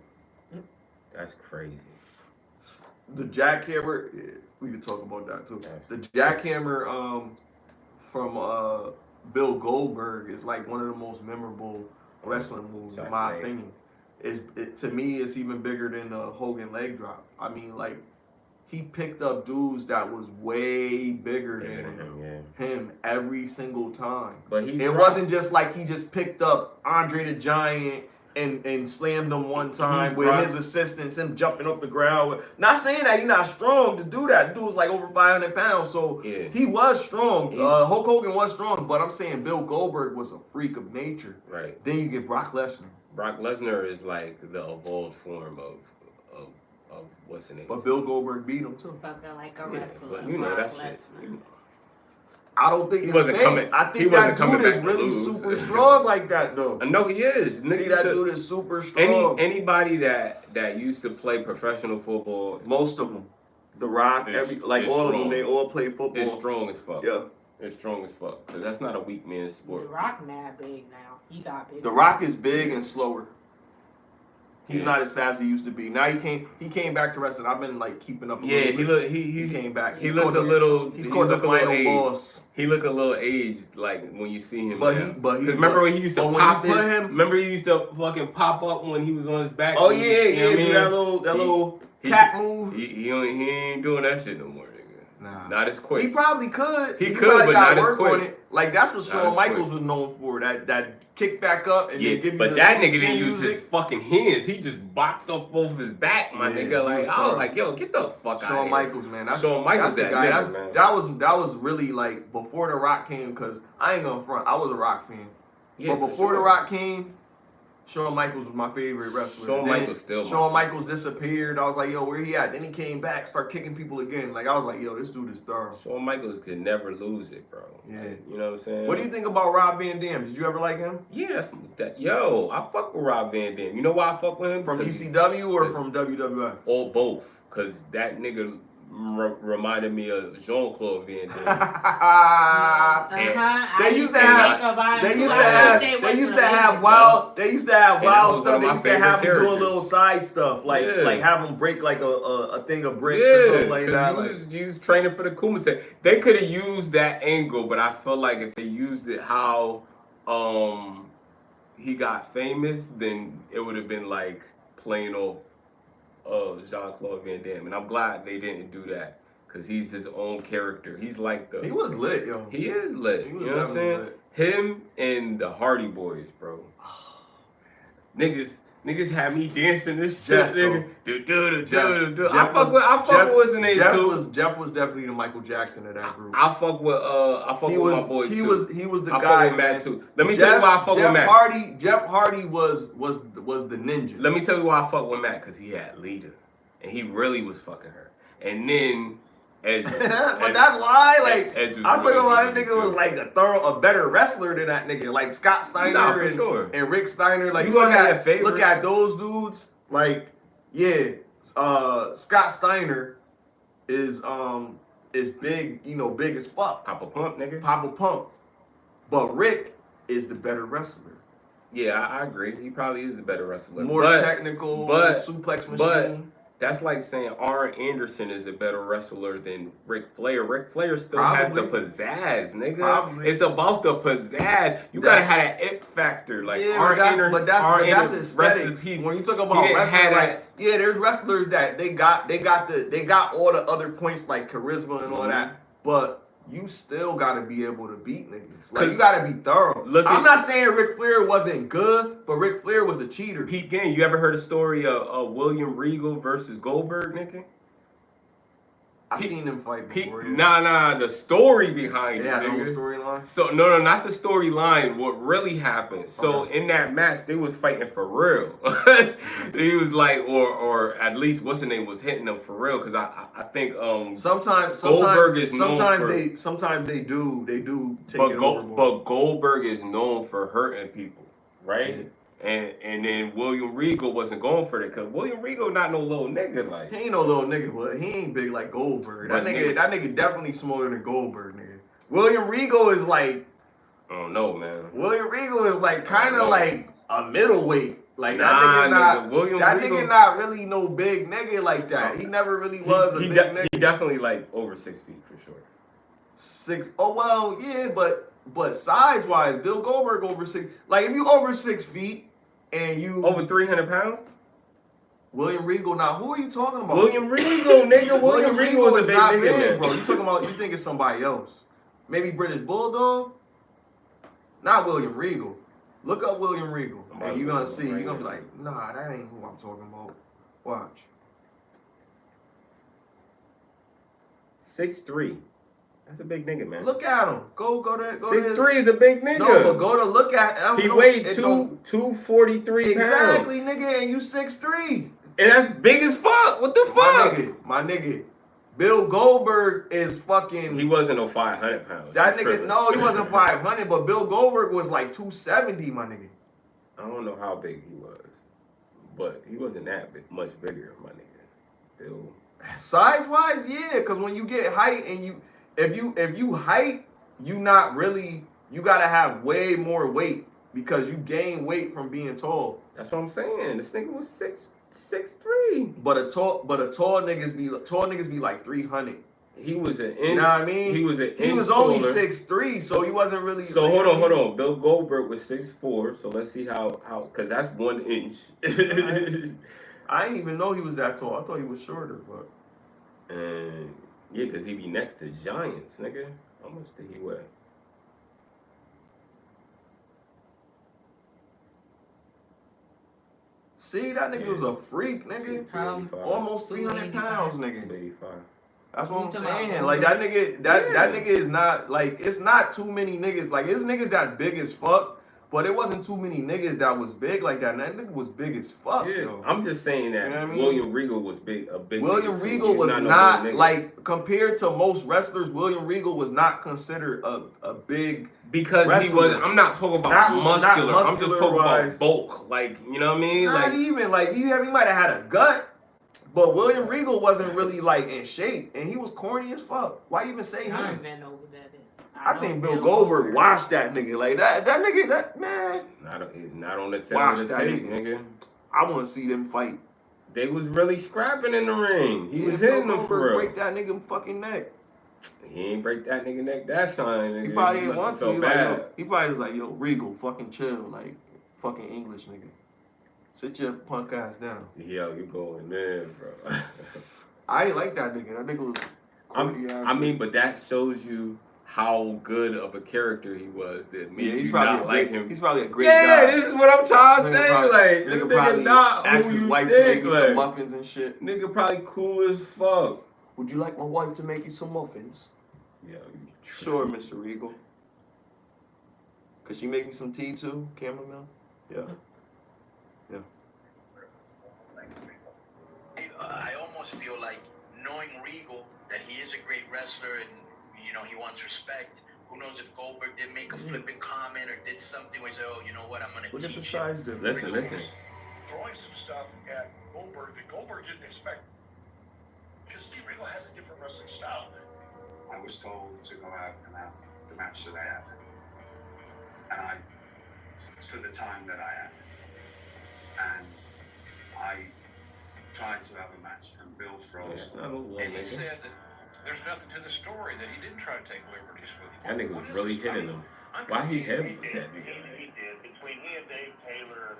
That's crazy. The jackhammer, we could talk about that too. The jackhammer from Bill Goldberg is like one of the most memorable wrestling moves in my opinion. To me, it's even bigger than the Hogan leg drop. I mean, like he picked up dudes that was way bigger than him every single time. But it wasn't just like he just picked up Andre the Giant and slammed him one time with his assistants, him jumping up the ground. Not saying that he's not strong to do that. Dude was like over 500 pounds, so he was strong. Hulk Hogan was strong, but I'm saying Bill Goldberg was a freak of nature. Right. Then you get Brock Lesnar. Brock Lesnar is like the evolved form of what's the name? But Bill Goldberg beat him too. Fucking like a wrestler. But you know that shit. I don't think it's fake. I think that dude is really super strong like that though. No, he is. Nigga, that dude is super strong. Anybody that used to play professional football, most of them, The Rock, all of them, they all play football. It's strong as fuck. Yeah, it's strong as fuck. Cause that's not a weak man's sport. The Rock mad big now. He got big. The Rock is big and slower. He's not as fast as he used to be. Now he came back to wrestling. I've been like keeping up. He came back. He looks a little. He's called the final boss. He look a little aged, like when you see him. But remember when he used to pop him? Remember he used to fucking pop up when he was on his back. Oh yeah, do that little cat move. He ain't doing that shit no more, nigga. Nah, not as quick. He probably could. He could, but not as quick. On it. Like that's what Shawn Michaels was known for. That kick back up and then give you but that nigga didn't use his fucking hands. He just bopped off both his back, my nigga. Like I was like, yo, get the fuck out of here. Shawn Michaels, man. Shawn Michaels, that's the guy. Man. That was really like before The Rock came, because I ain't gonna front. I was a Rock fan. Yeah, but before The Rock came, Shawn Michaels was my favorite wrestler. Shawn Michaels disappeared. I was like, yo, where he at? Then he came back, started kicking people again. Like I was like, yo, this dude is thorough. Shawn Michaels could never lose it, bro. Yeah. Like, you know what I'm saying? What do you think about Rob Van Dam? Did you ever like him? Yeah, yo, I fuck with Rob Van Dam. You know why I fuck with him? From ECW or from WWF? Or both. Cause that nigga reminded me of Jean-Claude Van Damme. They used to have wild stuff. They used to have him doing little side stuff, like have him break like a thing of bricks or something like that. He was training for the Kumite. They could have used that angle, but I feel like if they used it how he got famous, then it would have been like playing off Jean-Claude Van Damme, and I'm glad they didn't do that because he's his own character. He's like he was lit, yo. He is lit. You know what I'm saying? Lit. Him and the Hardy Boys, bro. Oh, niggas had me dancing this shit, nigga. I fuck with what's the name too. Jeff was definitely the Michael Jackson of that group. I fuck with my boy too. He was the guy. I fuck with Matt too. Let me tell you why I fuck with Matt. Jeff Hardy was the ninja. Let me tell you why I fuck with Matt, because he had Lita, and he really was fucking her. And then Edge, but that's why, like, I'm talking about that nigga was like a better wrestler than that nigga, like Scott Steiner and Rick Steiner. Like, you look at those dudes, like, Scott Steiner is is big, you know, big as fuck. Papa Pump, nigga. Papa Pump. But Rych is the better wrestler. Yeah, I agree. He probably is the better wrestler. More technical, suplex machine. But that's like saying Arn Anderson is a better wrestler than Ric Flair. Ric Flair still has the pizzazz, nigga. Probably. It's about the pizzazz. You gotta have that it factor. Like Arn Anderson, but that's aesthetics. When you talk about wrestling, like, yeah, there's wrestlers that they got all the other points like charisma and all that, but you still gotta be able to beat niggas. Like, you gotta be thorough. I'm not saying Ric Flair wasn't good, but Ric Flair was a cheater. Pete Gang, you ever heard the story of William Regal versus Goldberg, nigga? I seen them fight before. Nah, the story behind it. Yeah, no storyline. So no, not the storyline. What really happened? So in that match, they was fighting for real. He was like, or at least what's the name was hitting them for real. Because I think sometimes Goldberg is known for, sometimes they do take it overboard. But Goldberg is known for hurting people, right? Yeah. And then William Regal wasn't going for it because William Regal not no little nigga like. He ain't no little nigga, but he ain't big like Goldberg. That nigga definitely smaller than Goldberg, nigga. William Regal is like, I don't know, man. William Regal is like kind of like a middleweight. Like that nigga not really no big nigga like that. He never really was a big nigga. He definitely like over 6 feet for sure. 6. Oh well, yeah, but size wise, Bill Goldberg over 6. Like if you over 6 feet. And you over 300 pounds? William Regal. Now, who are you talking about? William Regal, nigga. William Regal is a big nigga, man. Bro. You think it's somebody else? Maybe British Bulldog? Not William Regal. Look up William Regal, and you're gonna see. You're gonna be like, nah, that ain't who I'm talking about. Watch. 6'3". That's a big nigga, man. Look at him. Go to 6'3" is a big nigga. No, but go to look at. He weighed 243 pounds. Exactly, nigga, and you 6'3". And that's big as fuck. What the fuck? My nigga. Bill Goldberg is fucking. He wasn't no 500 pounds. That nigga, no, he wasn't 500, but Bill Goldberg was like 270, my nigga. I don't know how big he was, but he wasn't that much bigger, my nigga. Bill. Size wise, yeah, because when you get height and you. If you height, you gotta have way more weight because you gain weight from being tall. That's what I'm saying. This nigga was 6'3". But a tall niggas be like 300. He was an inch. You know what I mean? He was only 6'3", so he wasn't really. So hold on. Bill Goldberg was 6'4", so let's see how because that's 1 inch. I didn't even know he was that tall. I thought he was shorter, but. And yeah, because he be next to giants, nigga. How much did he weigh? See, that nigga was a freak, nigga. Almost 300 pounds, nigga. 85. That's what I'm saying. Like, that nigga is not, like, it's not too many niggas. Like, it's niggas that's big as fuck. But it wasn't too many niggas that was big like that. And that nigga was big as fuck. Yeah, yo. I'm just saying that, you know what I mean? William Regal was big. William Regal was not like, compared to most wrestlers, William Regal was not considered a big because wrestler. He was. I'm not talking about muscular. I'm just talking about bulk. Like, you know what I mean? Not like, even like he might have had a gut, but William Regal wasn't really like in shape, and he was corny as fuck. Why even say him? I don't even know who that is. I think Bill Goldberg watched that nigga like that. That nigga, that man. Not on the tape, nigga. I want to see them fight. They was really scrapping in the ring. He was hitting them for real. Break that nigga fucking neck. He ain't break that nigga neck that time. Nigga. He probably didn't want to. He probably was like, yo, Regal, fucking chill, like fucking English nigga. Sit your punk ass down. Yo, you going there, bro. I ain't like that nigga. That nigga was. I mean, but that shows you how good of a character he was that made you not like him. He's probably a great guy. Yeah, this is what I'm trying to say. Like, this nigga not asked who his you wife think. to make you some muffins and shit. Nigga probably cool as fuck. Would you like my wife to make you some muffins? Yeah. Sure, Mr. Regal. Could she make me some tea too, chamomile? Yeah. Yeah. I almost feel like knowing Regal, that he is a great wrestler and you know, he wants respect. Who knows if Goldberg did make a flippant comment or did something where he said, oh, you know what, I'm going to teach you. Listen. Throwing some stuff at Goldberg that Goldberg didn't expect. Because Steve Regal has a different wrestling style. I was told to go out and have the match that I had. And I stood the time that I had. And I tried to have a match, and Bill froze. And he said that there's nothing to the story, that he didn't try to take liberties with you. That nigga was really hitting him. Why he hit him with that nigga? He did. Between he and Dave Taylor,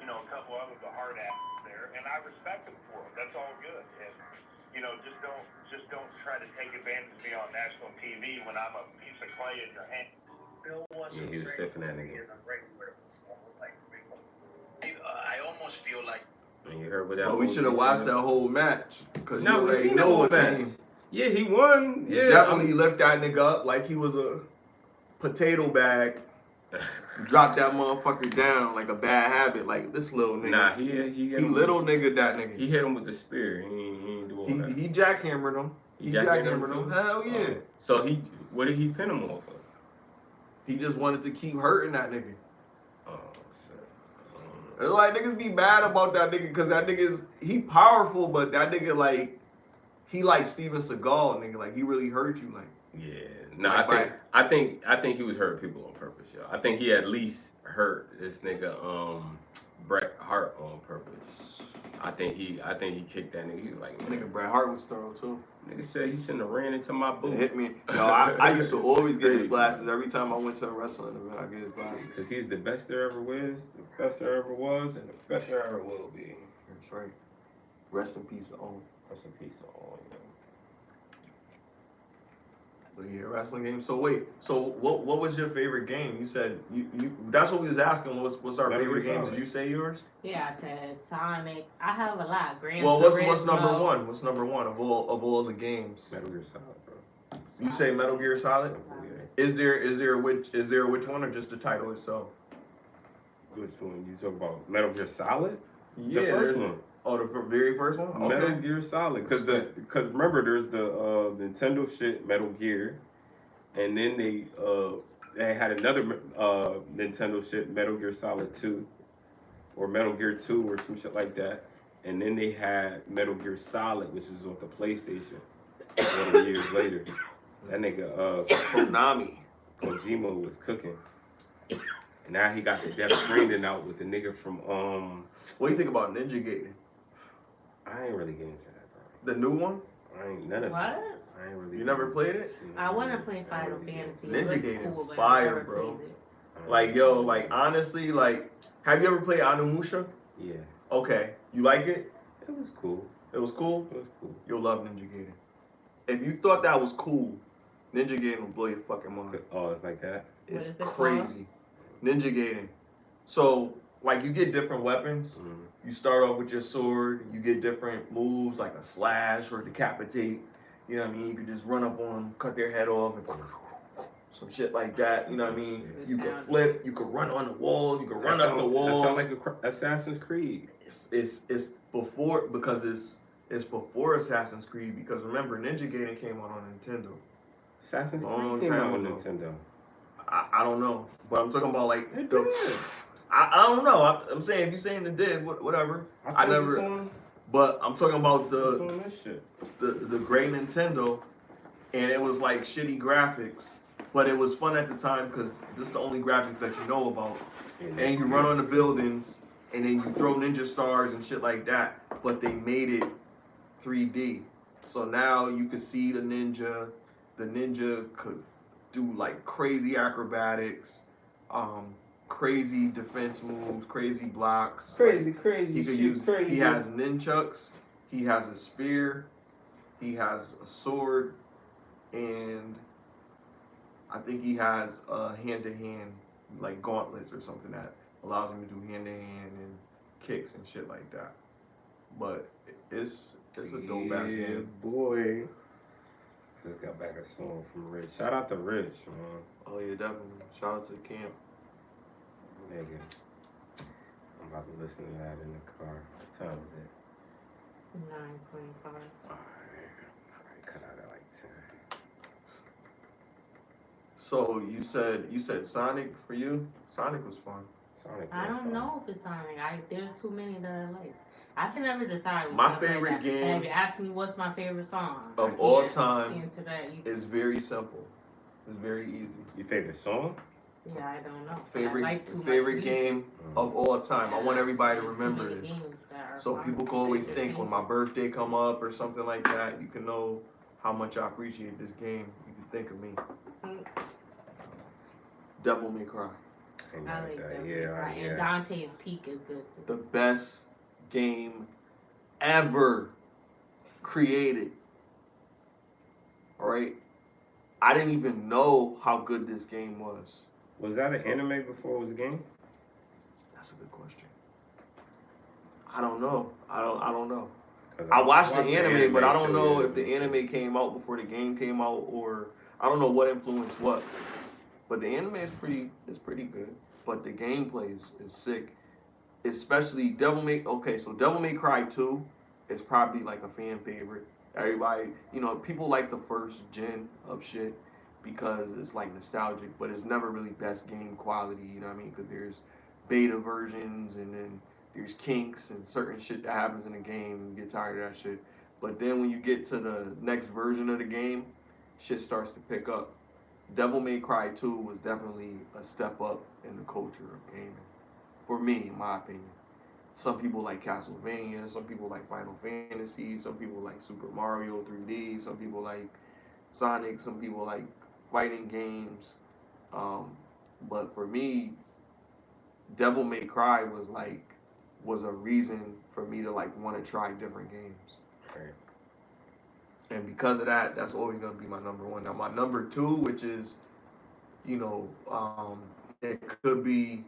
you know, a couple others, the hard ass there, and I respect him for it. That's all good. And you know, just don't try to take advantage of me on national TV when I'm a piece of clay in your hand. Bill wasn't. Yeah, he was stiffing that nigga. I almost feel like. And you heard what that. Well, we should have watched that whole match. No, we seen the whole match. Yeah, he won. Yeah, definitely lift that nigga up like he was a potato bag. Drop that motherfucker down like a bad habit, like this little nigga. Nah, he little nigga, that nigga. He hit him with the spear. He ain't do all that. He jackhammered him. He jackhammered him. Hell yeah. So what did he pin him off of? He just wanted to keep hurting that nigga. Oh shit. It's like niggas be mad about that nigga because that nigga he powerful, but that nigga like he like Steven Seagal, nigga. Like he really hurt you, like. Yeah. No, I think he was hurting people on purpose, yo. I think he at least hurt this nigga Bret Hart on purpose. I think he kicked that nigga. He was like, man. Nigga Bret Hart was thorough too. Nigga said he shouldn't have ran into my boot. It hit me. No, I used to always get his glasses every time I went to a wrestling event. I get his glasses because he's the best there ever was, the best there ever was, and the best there ever will be. That's right. Rest in peace to all. Rest in peace to all. But yeah, wrestling game. So wait, what was your favorite game? You said you that's what we was asking. What's our favorite games? Did you say yours? Yeah, I said Sonic. I have a lot. Well, what's number one? What's number one of all the games? Metal Gear Solid, bro. You say Metal Gear Solid? Is there which one or just the title itself? Which one? You talk about Metal Gear Solid? Yeah, the first one. Oh, the very first one? Okay. Metal Gear Solid. Because remember, there's the Nintendo shit, Metal Gear. And then they had another Nintendo shit, Metal Gear Solid 2. Or Metal Gear 2 or some shit like that. And then they had Metal Gear Solid, which was on the PlayStation 20 years later. That nigga Kojima was cooking. And now he got the Death Stranding out with the nigga from What do you think about Ninja Gaiden? I ain't really getting into that, bro. The new one? I ain't none of what? that. I ain't really. You never played it? I want to play Final Fantasy. Ninja Gaiden, cool, but fire, bro. Like yo, like honestly, like have you ever played Onimusha? Yeah. Okay, you like it? It was cool. It was cool. It was cool. You'll love Ninja Gaiden. If you thought that was cool, Ninja Gaiden will blow your fucking mind. Oh, it's like that. It's crazy. Ninja Gaiden. So like you get different weapons. Mm-hmm. You start off with your sword. You get different moves like a slash or decapitate. You know what I mean? You could just run up on them, cut their head off, and some shit like that. You know what I mean? You could flip. You could run on the walls. You could run up the walls. That sounds like Assassin's Creed. It's before because it's before Assassin's Creed because remember Ninja Gaiden came out on Nintendo. Assassin's Creed came out on Nintendo. I don't know, but I'm talking about like I don't know. I'm saying if you're saying it did, whatever. I never. But I'm talking about the great Nintendo, and it was like shitty graphics, but it was fun at the time because this is the only graphics that you know about. And you run on the buildings, and then you throw ninja stars and shit like that. But they made it 3D, so now you could see the ninja. The ninja could do like crazy acrobatics. Crazy defense moves, crazy blocks. Crazy. He could use. Crazy. He has nunchucks. He has a spear. He has a sword, and I think he has a hand-to-hand like gauntlets or something that allows him to do hand-to-hand and kicks and shit like that. But it's a dope ass game. Boy. Just got back a song from Rych. Shout out to Rych, man. Oh yeah, definitely. Shout out to the camp. Nigga, I'm about to listen to that in the car. What time is it? 9:25. Alright, cut out at like 10. So you said Sonic for you? Sonic was fun. Sonic I don't fun. know if it's Sonic. There's too many that I like. I can never decide. My favorite game. Have you asked me what's my favorite song of all time answer that. is very simple. It's very easy. Your favorite song? Yeah, I don't know. Favorite game of all time. Yeah, I want everybody to remember this. So fun. people can always think when my birthday come up or something like that, you can know how much I appreciate this game. You can think of me. Devil May Cry. I like that. Yeah. And Dante's Peak is good too. The best game ever created. All right? I didn't even know how good this game was. Was that an anime before it was a game? That's a good question. I don't know. I don't know. I watched the anime, but I don't know too, if the anime came out before the game came out, or I don't know what influenced what. But the anime is pretty good. But the gameplay is sick. Especially Devil May Cry 2 is probably like a fan favorite. Everybody, people like the first gen of shit because it's like nostalgic, but it's never really best game quality, you know what I mean? Because there's beta versions and then there's kinks and certain shit that happens in the game and you get tired of that shit. But then when you get to the next version of the game, shit starts to pick up. Devil May Cry 2 was definitely a step up in the culture of gaming. For me, in my opinion. Some people like Castlevania, some people like Final Fantasy, some people like Super Mario 3D, some people like Sonic, some people like fighting games. But for me, Devil May Cry was a reason for me to want to try different games. Right. And because of that, that's always gonna be my number one. Now my number two, which is, it could be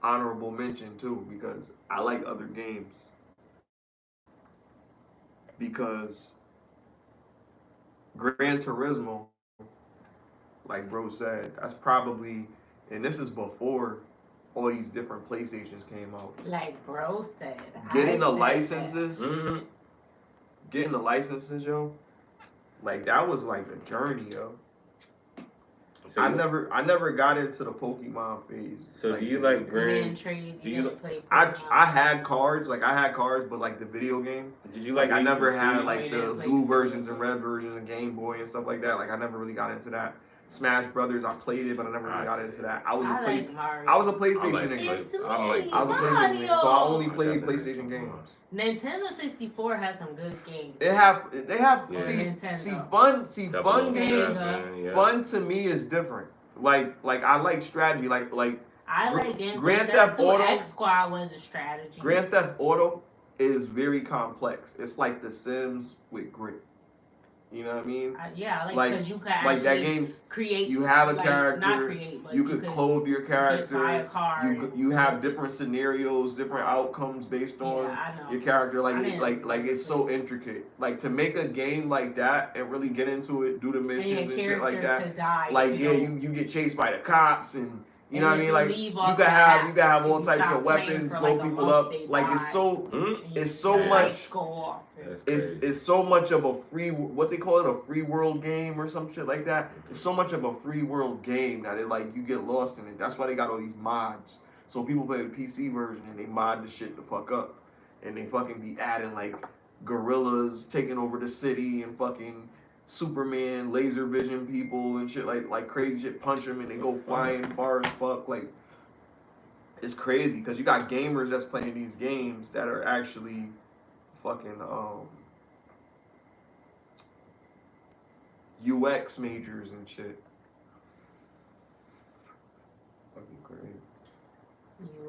honorable mention too, because I like other games. Because Gran Turismo, like bro said, that's probably, and this is before all these different PlayStations came out. Like bro said. Getting the licenses, yo, like that was like a journey, yo. So I never got into the Pokemon phase. So do you like Gran? Do you play? I had cards, but like the video game. Did you like? I never had like the blue versions and red versions and Game Boy and stuff like that. Like I never really got into that. Smash Brothers, I played it, but I never really got into that. I was a PlayStation nigga. I was a PlayStation nigga, so I only played PlayStation games. Nintendo 64 has some good games. They have fun games. Fun to me is different. Like I like strategy. I like games. Grand Theft Auto. X Squad was a strategy. Grand Theft Auto is very complex. It's like The Sims with grit. You know what I mean? Yeah, because you can actually like that game, create. You have a character. Not create, but you could clothe your character. Buy a car. You have different scenarios, different outcomes based on your character. Like it's so intricate. Like to make a game like that and really get into it, do the missions and shit like that. You get chased by the cops and. You know what I mean? Like you can have all types of weapons, blow people up. Like it's so much. It's so much of a free, what they call it, a free world game or some shit like that. It's so much of a free world game that you get lost in it. That's why they got all these mods. So people play the PC version and they mod the shit the fuck up, and they fucking be adding like gorillas taking over the city and fucking Superman laser vision people and shit like crazy shit, punch them and they go flying far as fuck. Like it's crazy because you got gamers that's playing these games that are actually fucking UX majors and shit. Fucking crazy.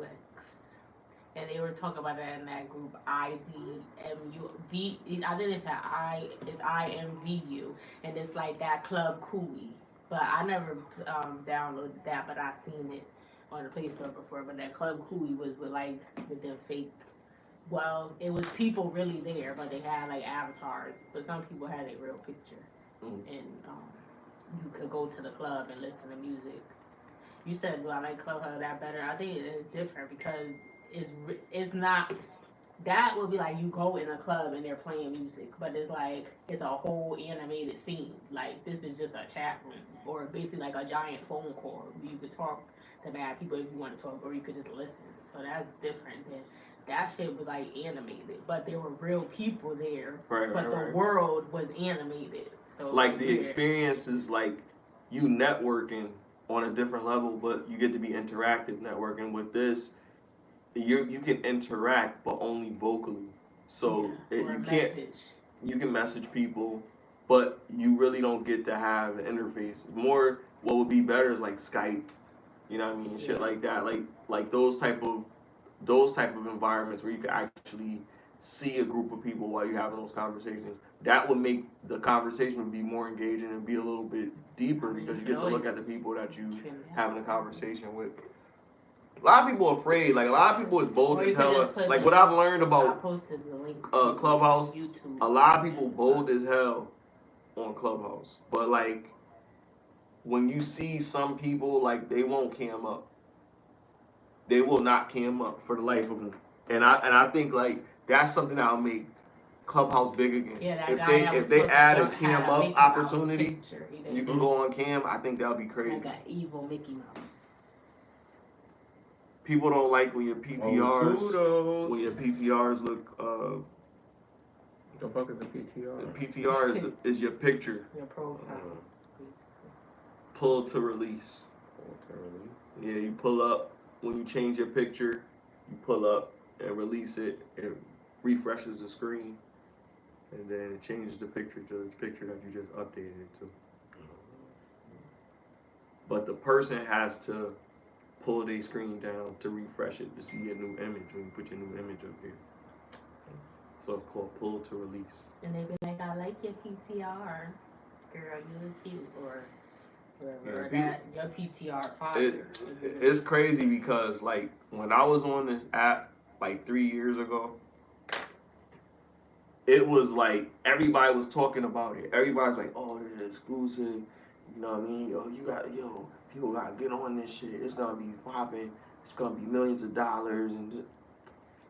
UX. And they were talking about that in that group, IDMU. I think it's IMVU, and it's like that Club Cooey. But I never downloaded that, but I seen it on the Play Store before. But that Club Cooey was with them fake. Well, it was people really there, but they had like avatars. But some people had a real picture, and you could go to the club and listen to music. You said, "Do I like Clubhouse that better?" I think it's different because it's not. That would be like you go in a club and they're playing music, but it's a whole animated scene. Like this is just a chat room or basically like a giant phone call. You could talk to bad people if you want to talk, or you could just listen. So that's different than that shit was like animated, but there were real people there. Right, but the world was animated. So like the experience is like you networking on a different level, but you get to be interactive networking. With this, you can interact, but only vocally. So you can't. You can message people, but you really don't get to have an interface. More, what would be better is like Skype. You know what I mean? Shit like that. Like those type of environments where you can actually see a group of people while you're having those conversations. That would make the conversation be more engaging and be a little bit deeper because you get to look at the people that you having a conversation with. A lot of people are afraid. Like a lot of people is bold as hell. Like what I've learned about Clubhouse, a lot of people bold as hell on Clubhouse. But like when you see some people, like they won't cam up. They will not cam up for the life of them. And I think like that's something that'll make Clubhouse big again. Yeah, if they add a cam up opportunity, you can go on cam. I think that'll be crazy. Like an evil Mickey Mouse. People don't like when your PTRs look. What the fuck is a PTR? The PTR is your picture. Your profile. Pull to release. Yeah, you pull up. When you change your picture, you pull up and release it. It refreshes the screen, and then it changes the picture to the picture that you just updated it to. But the person has to pull their screen down to refresh it to see your new image when you put your new image up here. So it's called pull to release. And they be like, I like your PTR. Girl, you look cute. Or your PTR fire. It's crazy because like when I was on this app like 3 years ago, it was like everybody was talking about it. Everybody's like, oh, it's exclusive. You know what I mean? People gotta get on this shit. It's gonna be popping. It's gonna be millions of dollars and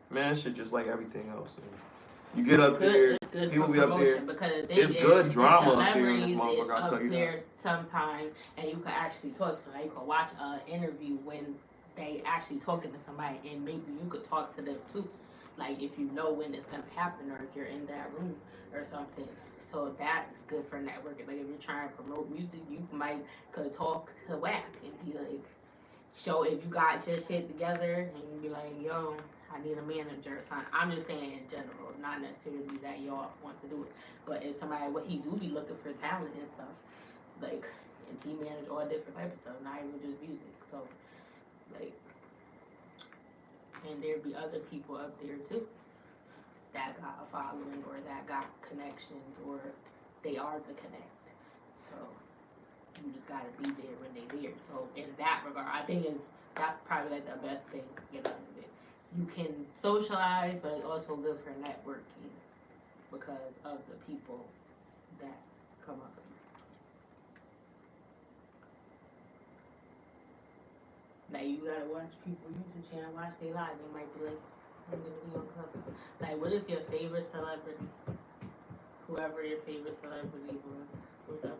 man, shit just like everything else. And you get up here, people be up there. It's good drama up there in this motherfucker. I'll tell you that. Sometimes, and you can actually talk to them. You can watch an interview when they actually talking to somebody, and maybe you could talk to them too. Like if you know when it's gonna happen, or if you're in that room or something. So that's good for networking. Like if you're trying to promote music, you could talk to WAP and be like, show if you got your shit together, and you be like, yo, I need a manager or something. I'm just saying in general, not necessarily that y'all want to do it. But if somebody, what he do be looking for talent and stuff, like, and he manage all different types of stuff, not even just music. So, like, and there'd be other people up there too that got a following or that got connections or they are the connect. So you just gotta be there when they there. So in that regard, I think that's probably like the best thing to get out of it. You can socialize, but it's also good for networking because of the people that come up. Now you gotta watch people YouTube channel, watch they live. They might be like, I'm gonna be on Clubhouse. Like, what if your favorite celebrity, whoever your favorite celebrity was up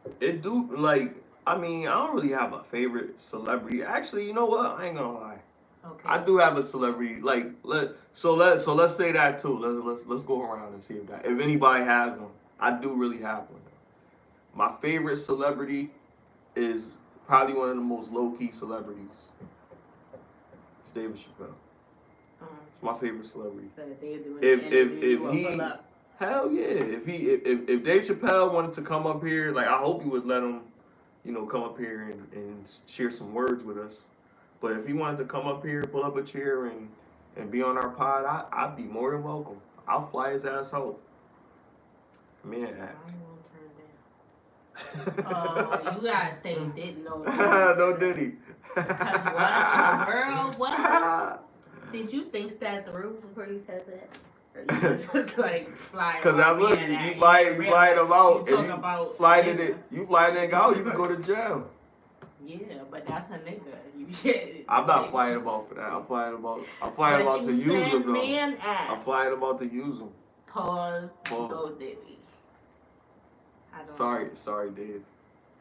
there? It do like. I mean, I don't really have a favorite celebrity. Actually, you know what? I ain't gonna lie. Okay. I do have a celebrity. Like let's say that too. Let's go around and see if anybody has one. I do really have one. My favorite celebrity is probably one of the most low-key celebrities. It's David Chappelle. It's my favorite celebrity. So if he hell yeah. If Dave Chappelle wanted to come up here, like I hope he would let him, come up here and share some words with us. But if he wanted to come up here, pull up a chair and be on our pod, I'd be more than welcome. I'll fly his ass out. Man. Oh, you gotta say you didn't know that. No Diddy. Because what? Girl, what? Did you think that through before you said that? Or you just like flying? Because I look, you flying them out. If you flying it out, you can go to jail. Yeah, but that's a nigga. You should. I'm not flying them out for that. I'm flying them out to use them though. I'm flying them out to use them. Pause. No Diddy. Sorry, Dave.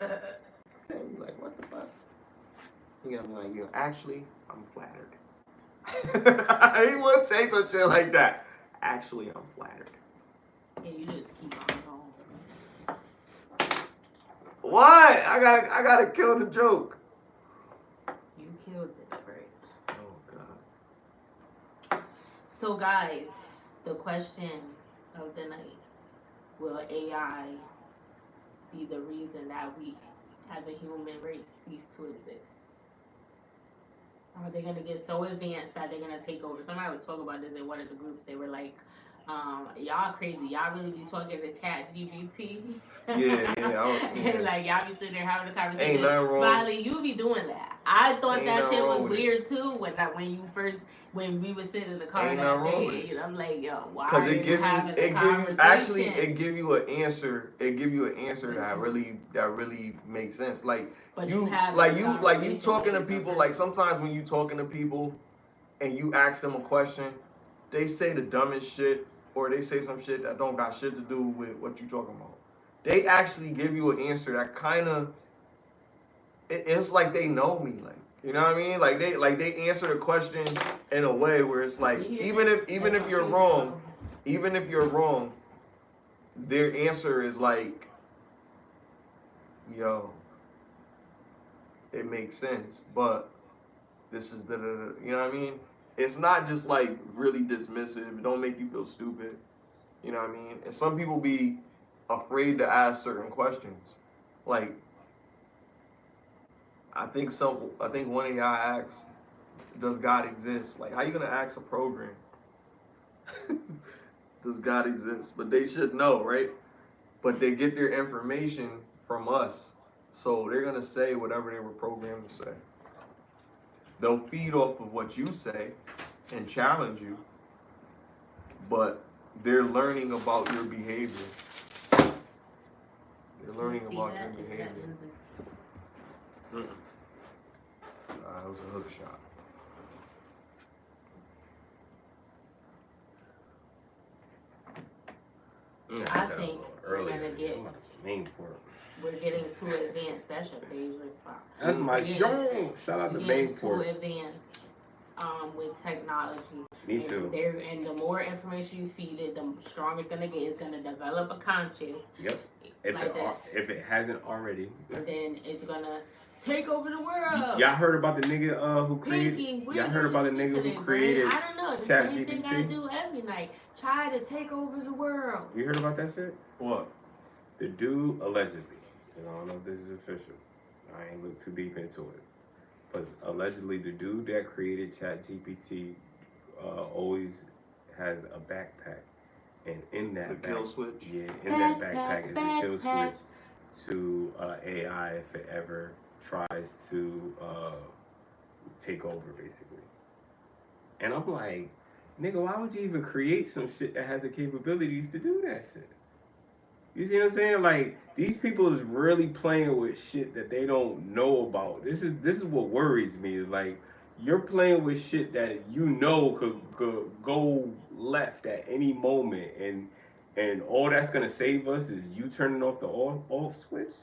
Like, what the fuck? You gotta be like, actually, I'm flattered. He would say some shit like that. Actually, I'm flattered. And you just keep on going. What? I gotta kill the joke. You killed it, right? Oh God. So guys, the question of the night: will AI be the reason that we, as a human race, cease to exist? Are they gonna get so advanced that they're gonna take over? Somebody was talking about this in one of the groups. They were like, y'all crazy. Y'all really be talking to ChatGPT? Yeah. And like y'all be sitting there having a conversation. Ain't nothing wrong. Smiley, you be doing that. I thought Ain't that nothing shit was wrong with weird too when we were sitting in the car Ain't that nothing wrong with day. And I'm like, yo, why Because are it you give having a you conversation? it give you an answer. It give you an answer that really makes sense. Like But you have like a you conversation talking to with people. some Like person. sometimes when you talking to people and you ask them a question, they say the dumbest shit or they say some shit that don't got shit to do with what you talking about. They actually give you an answer that kind of it's like they know me. Like you know what I mean? Like they answer the question in a way where it's like even if you're wrong. Even if you're wrong, their answer is like, yo, it makes sense, but this is you know what I mean? It's not just like really dismissive. It don't make you feel stupid. You know what I mean? And some people be afraid to ask certain questions. Like, I think one of y'all asked, does God exist? Like, how you gonna ask a program? Does God exist? But they should know, right? But they get their information from us. So they're going to say whatever they were programmed to say. They'll feed off of what you say and challenge you. But they're learning about your behavior. They're learning about your behavior. It was a hook shot. I think we're gonna get. Main port. We're getting too advanced. That's your favorite spot. That's my show. Shout out to main port. Too advanced with technology. Me too. And the more information you feed it, the stronger it's gonna get. It's gonna develop a conscience. Yep. If it hasn't already. And then it's gonna take over the world. Y'all heard about the nigga who created? Y'all heard about the nigga who created? I don't know. The same thing I do every night. Try to take over the world. You heard about that shit? What? The dude allegedly. I don't know if this is official. I ain't looked too deep into it. But allegedly, the dude that created ChatGPT always has a backpack, and in that kill switch. Yeah, in that backpack is a kill switch to AI if it ever tries to take over, basically. And I'm like, nigga, why would you even create some shit that has the capabilities to do that shit? You see what I'm saying? Like, these people is really playing with shit that they don't know about. This is what worries me, is like, you're playing with shit that you know could go left at any moment, and all that's gonna save us is you turning off the off switch.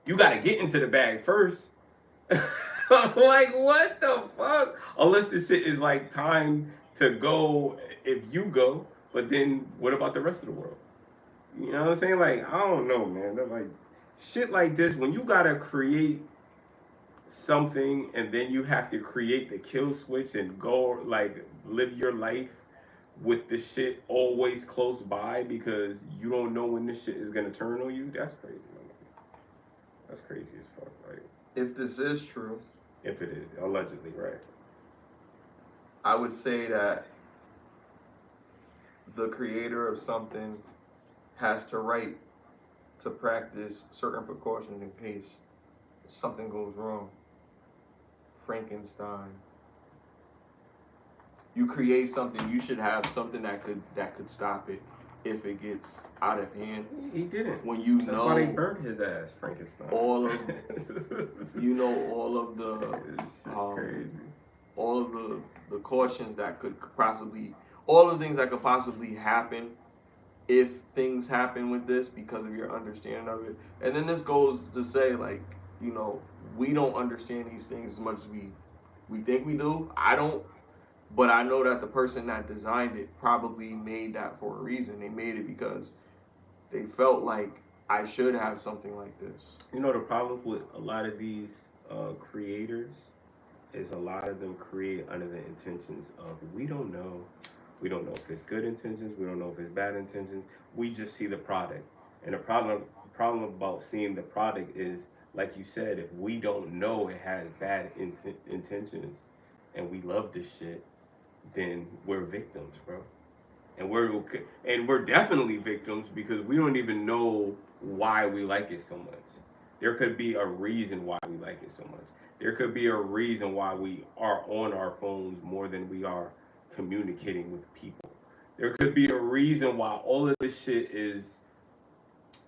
You gotta get into the bag first. I'm like, what the fuck? Unless the shit is like time to go if you go, but then what about the rest of the world? You know what I'm saying? Like, I don't know, man. They're like, shit like this, when you gotta create something and then you have to create the kill switch and go, like, live your life with the shit always close by because you don't know when this shit is gonna turn on you, that's crazy, man. That's crazy as fuck, right? If this is true. If it is, allegedly, right? I would say that the creator of something has to right to practice certain precautions in case something goes wrong. Frankenstein. You create something, you should have something that could stop it if it gets out of hand. He didn't. When you That's know why they burnt his ass, Frankenstein. all of all of the crazy. all of the cautions that could possibly, all the things that could possibly happen if things happen with this because of your understanding of it. And then this goes to say, like, you know, we don't understand these things as much as we think we do. I don't. But I know that the person that designed it probably made that for a reason. They made it because they felt like I should have something like this. You know, the problem with a lot of these creators is a lot of them create under the intentions of we don't know. We don't know if it's good intentions. We don't know if it's bad intentions. We just see the product. And the problem about seeing the product is, like you said, if we don't know it has bad intentions and we love this shit, then we're victims, bro. And we're definitely victims because we don't even know why we like it so much. There could be a reason why we like it so much. There could be a reason why we are on our phones more than we are communicating with people. There could be a reason why all of this shit is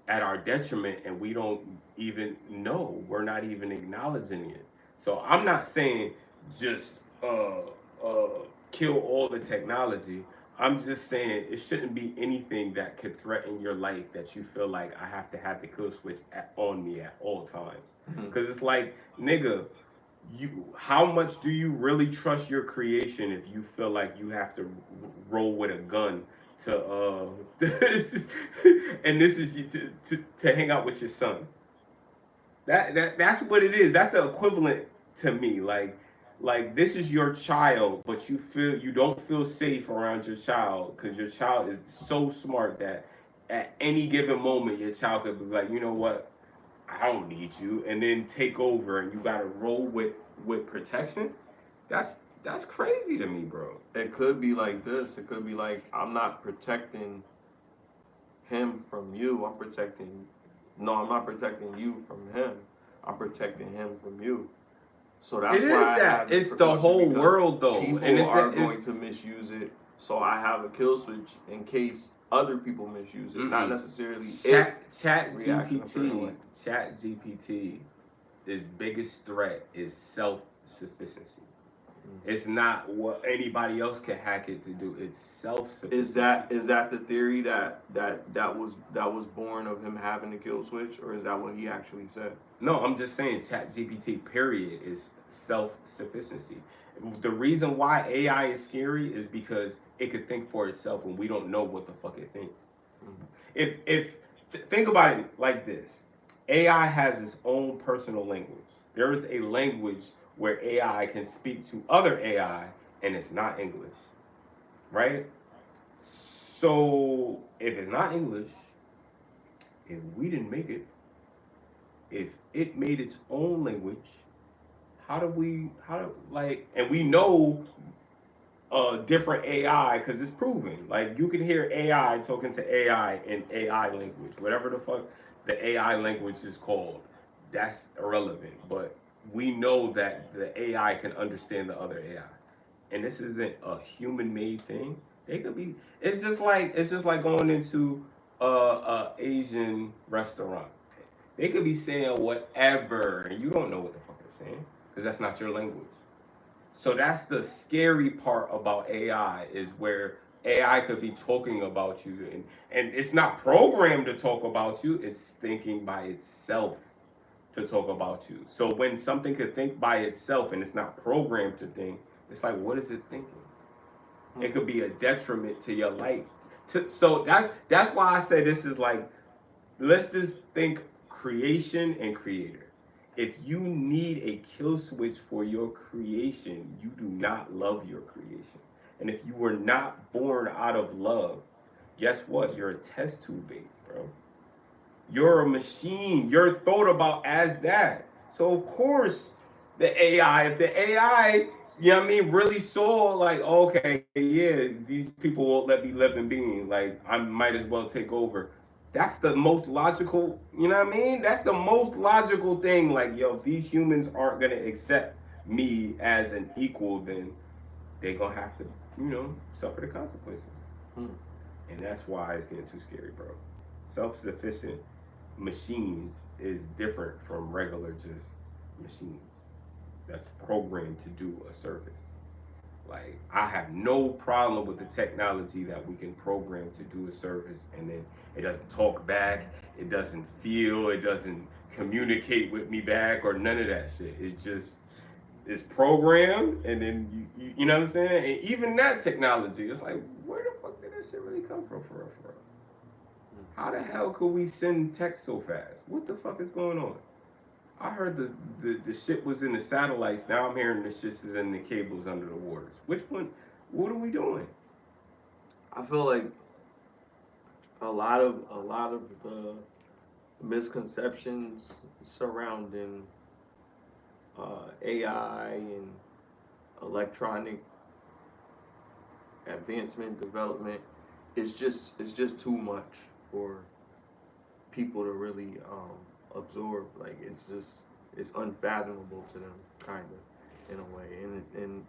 at our detriment and we don't even know. We're not even acknowledging it. So I'm not saying just kill all the technology. I'm just saying it shouldn't be anything that could threaten your life that you feel like I have to have the kill switch on me at all times. Because it's like, nigga, how much do you really trust your creation if you feel like you have to roll with a gun to and this is to hang out with your son? That's what it is. That's the equivalent to me. Like this is your child, but you don't feel safe around your child because your child is so smart that at any given moment your child could be like, you know what, I don't need you, and then take over, and you gotta roll with protection. That's crazy to me, bro. It could be like this. It could be like, I'm not protecting him from you. I'm not protecting you from him. I'm protecting him from you. So that's why it's the whole world though, people and are going to misuse it. So I have a kill switch in case other people misuse it, not necessarily Chat GPT, its biggest threat is self-sufficiency. It's not what anybody else can hack it to do. It's self-sufficiency. Is that the theory that was born of him having the kill switch, or is that what he actually said? No, I'm just saying Chat GPT period is self-sufficiency. The reason why AI is scary is because it could think for itself and we don't know what the fuck it thinks. Think about it like this. AI has its own personal language. There is a language where AI can speak to other AI and it's not English, right? So if it's not English, if we didn't make it, if it made its own language, and we know different AI because it's proven. Like you can hear AI talking to AI in AI language, whatever the fuck the AI language is called. That's irrelevant, but we know that the AI can understand the other AI, and this isn't a human-made thing. They could be. It's just like going into a Asian restaurant. They could be saying whatever, and you don't know what the fuck they're saying because that's not your language. So that's the scary part about AI is where AI could be talking about you, and it's not programmed to talk about you. It's thinking by itself to talk about you. So when something could think by itself and it's not programmed to think, it's like, what is it thinking? It could be a detriment to your life. So that's why I say this is like, let's just think creation and creator. If you need a kill switch for your creation, you do not love your creation. And if you were not born out of love, guess what? You're a test tube baby, bro. You're a machine. You're thought about as that. So of course, if the AI, you know what I mean, really saw like, okay, yeah, these people won't let me live in being. Like, I might as well take over. That's the most logical, you know what I mean? That's the most logical thing. Like, yo, if these humans aren't gonna accept me as an equal, then they're gonna have to, suffer the consequences. And that's why it's getting too scary, bro. Self-sufficient machines is different from regular just machines that's programmed to do a service. Like, I have no problem with the technology that we can program to do a service and then it doesn't talk back, it doesn't feel, it doesn't communicate with me back or none of that shit. it's programmed, and then you know what I'm saying? And even that technology, it's like, where the fuck did that shit really come from for real? How the hell could we send text so fast? What the fuck is going on? I heard the shit was in the satellites. Now I'm hearing the shit is in the cables under the waters. Which one? What are we doing? I feel like a lot of the misconceptions surrounding AI and electronic advancement development is just too much for people to really absorb. Like it's unfathomable to them, kind of, in a way.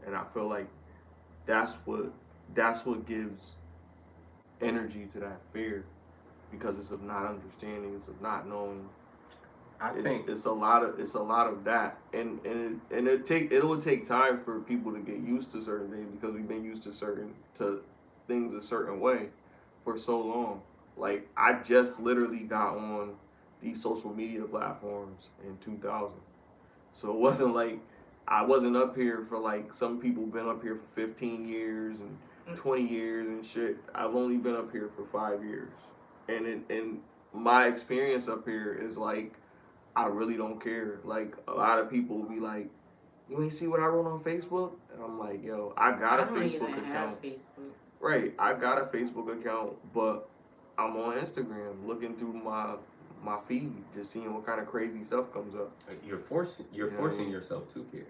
And I feel like that's what gives energy to that fear, because it's of not understanding, it's of not knowing. I think it's a lot of that, and it will take time for people to get used to certain things, because we've been used to things a certain way for so long. Like, I just literally got on these social media platforms in 2000, so it wasn't like I wasn't up here for, like, some people been up here for 15 years and 20 years and shit. I've only been up here for 5 years, and my experience up here is like, I really don't care. Like, a lot of people will be like, you ain't see what I wrote on Facebook? And I'm like, yo, I got a Facebook account. Right, I got a Facebook account, but I'm on Instagram looking through my feed, just seeing what kind of crazy stuff comes up. You're forcing yourself to care.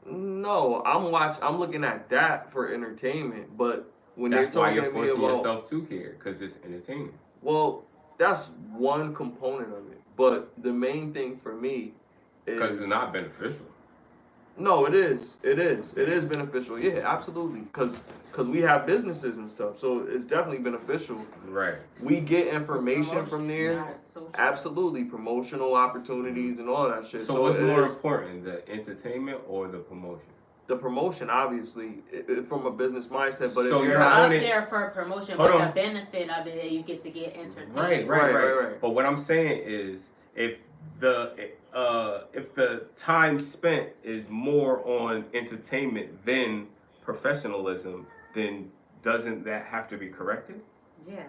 No, I'm looking at that for entertainment, but when that's they're why talking you're to me forcing about, yourself to care, because it's entertainment. Well, that's one component of it, but the main thing for me is because it's not beneficial. No, it is. It is beneficial. Yeah, absolutely. Because we have businesses and stuff, so it's definitely beneficial. Right. We get information from there. Absolutely, promotional opportunities and all that shit. So what's more important, the entertainment or the promotion? The promotion, obviously, from a business mindset. But so if you're up there for promotion, but the benefit of it, you get to get entertainment. Right. But what I'm saying is, if the time spent is more on entertainment than professionalism, then doesn't that have to be corrected? Yeah.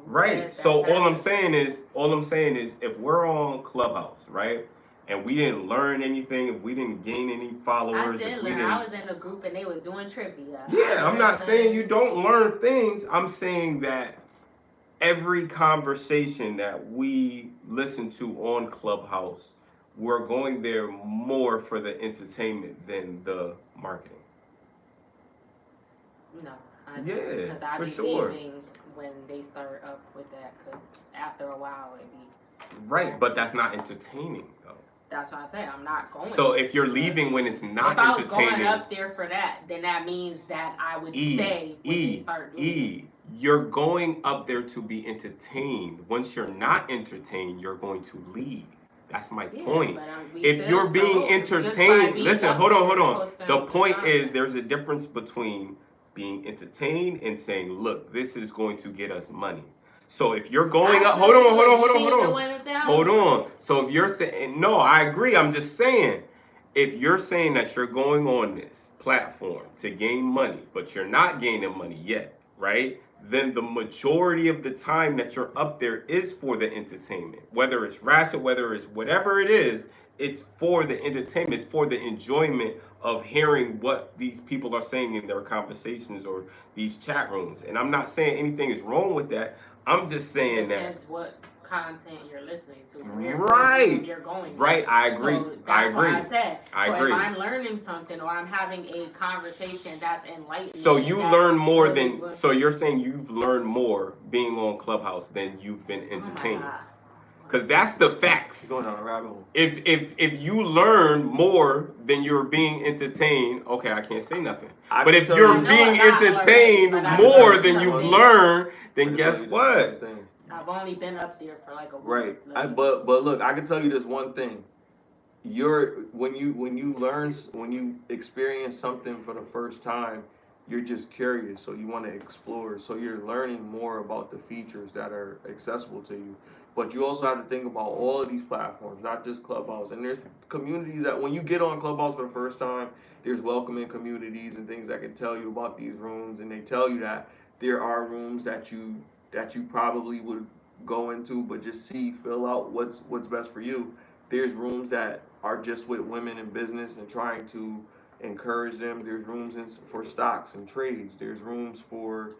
Right. So all I'm saying is, if we're on Clubhouse, right, and we didn't learn anything, if we didn't gain any followers, I was in a group and they was doing trivia. Yeah, I'm not saying you don't learn things. I'm saying that every conversation that we listen to on Clubhouse, we're going there more for the entertainment than the marketing. No. Yeah, for sure. When they start up with that, because after a while it be... Right, but that's not entertaining, though. That's what I say. I'm not going. So if you're leaving when it's not entertaining... If I was going up there for that, then that means that I would stay when they start doing it. You're going up there to be entertained. Once you're not entertained, you're going to leave. That's my point. If you're being entertained, listen, hold on. The point is, there's a difference between being entertained and saying, look, this is going to get us money. So if you're going up, hold on. So if you're saying, no, I agree. I'm just saying, if you're saying that you're going on this platform to gain money, but you're not gaining money yet, right? Then the majority of the time that you're up there is for the entertainment. Whether it's ratchet, whether it's whatever it is, it's for the entertainment. It's for the enjoyment of hearing what these people are saying in their conversations or these chat rooms. And I'm not saying anything is wrong with that. I'm just saying that what content you're listening to. Right. You're going. Right. I agree. So that's what I said. I agree. If I'm learning something or I'm having a conversation that's enlightening. So you learn more than. So you're saying you've learned more being on Clubhouse than you've been entertained. Because that's the facts. Going on a rabbit hole. If you learn more than you're being entertained, okay, I can't say nothing. But if you're being entertained more than you've learned, then guess what? I've only been up there for like a week. Right. But look, I can tell you this one thing. When you experience something for the first time, you're just curious, so you want to explore, so you're learning more about the features that are accessible to you. But you also have to think about all of these platforms, not just Clubhouse. And there's communities that when you get on Clubhouse for the first time, there's welcoming communities and things that can tell you about these rooms, and they tell you that there are rooms that you probably would go into, but just fill out what's best for you. There's rooms that are just with women in business and trying to encourage them. There's rooms for stocks and trades. There's rooms for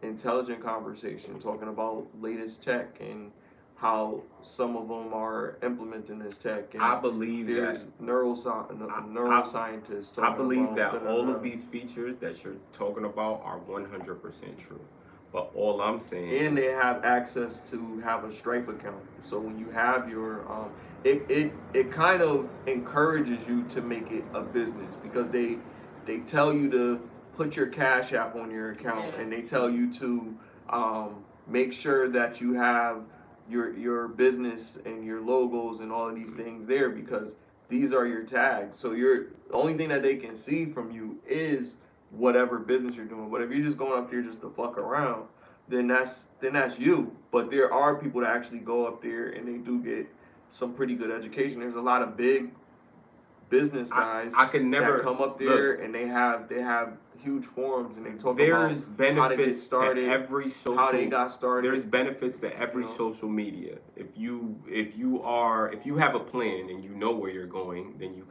intelligent conversation, talking about latest tech and how some of them are implementing this tech. And I believe there's that neuroscientists. I believe that about all of these features that you're talking about are 100% true. But all I'm saying, and they have access to have a Stripe account. So when you have your it kind of encourages you to make it a business, because they tell you to put your CashApp on your account, and they tell you to make sure that you have your business and your logos and all of these things there, because these are your tags. So the only thing that they can see from you is whatever business you're doing. But if you're just going up there just to fuck around, then that's you. But there are people that actually go up there and they do get some pretty good education. There's a lot of big business guys I could never that come up there, look, and they have huge forums, and they talk there's about benefits how they get started, to every social, how they got started. There's benefits to every social media. If you have a plan and you know where you're going, then you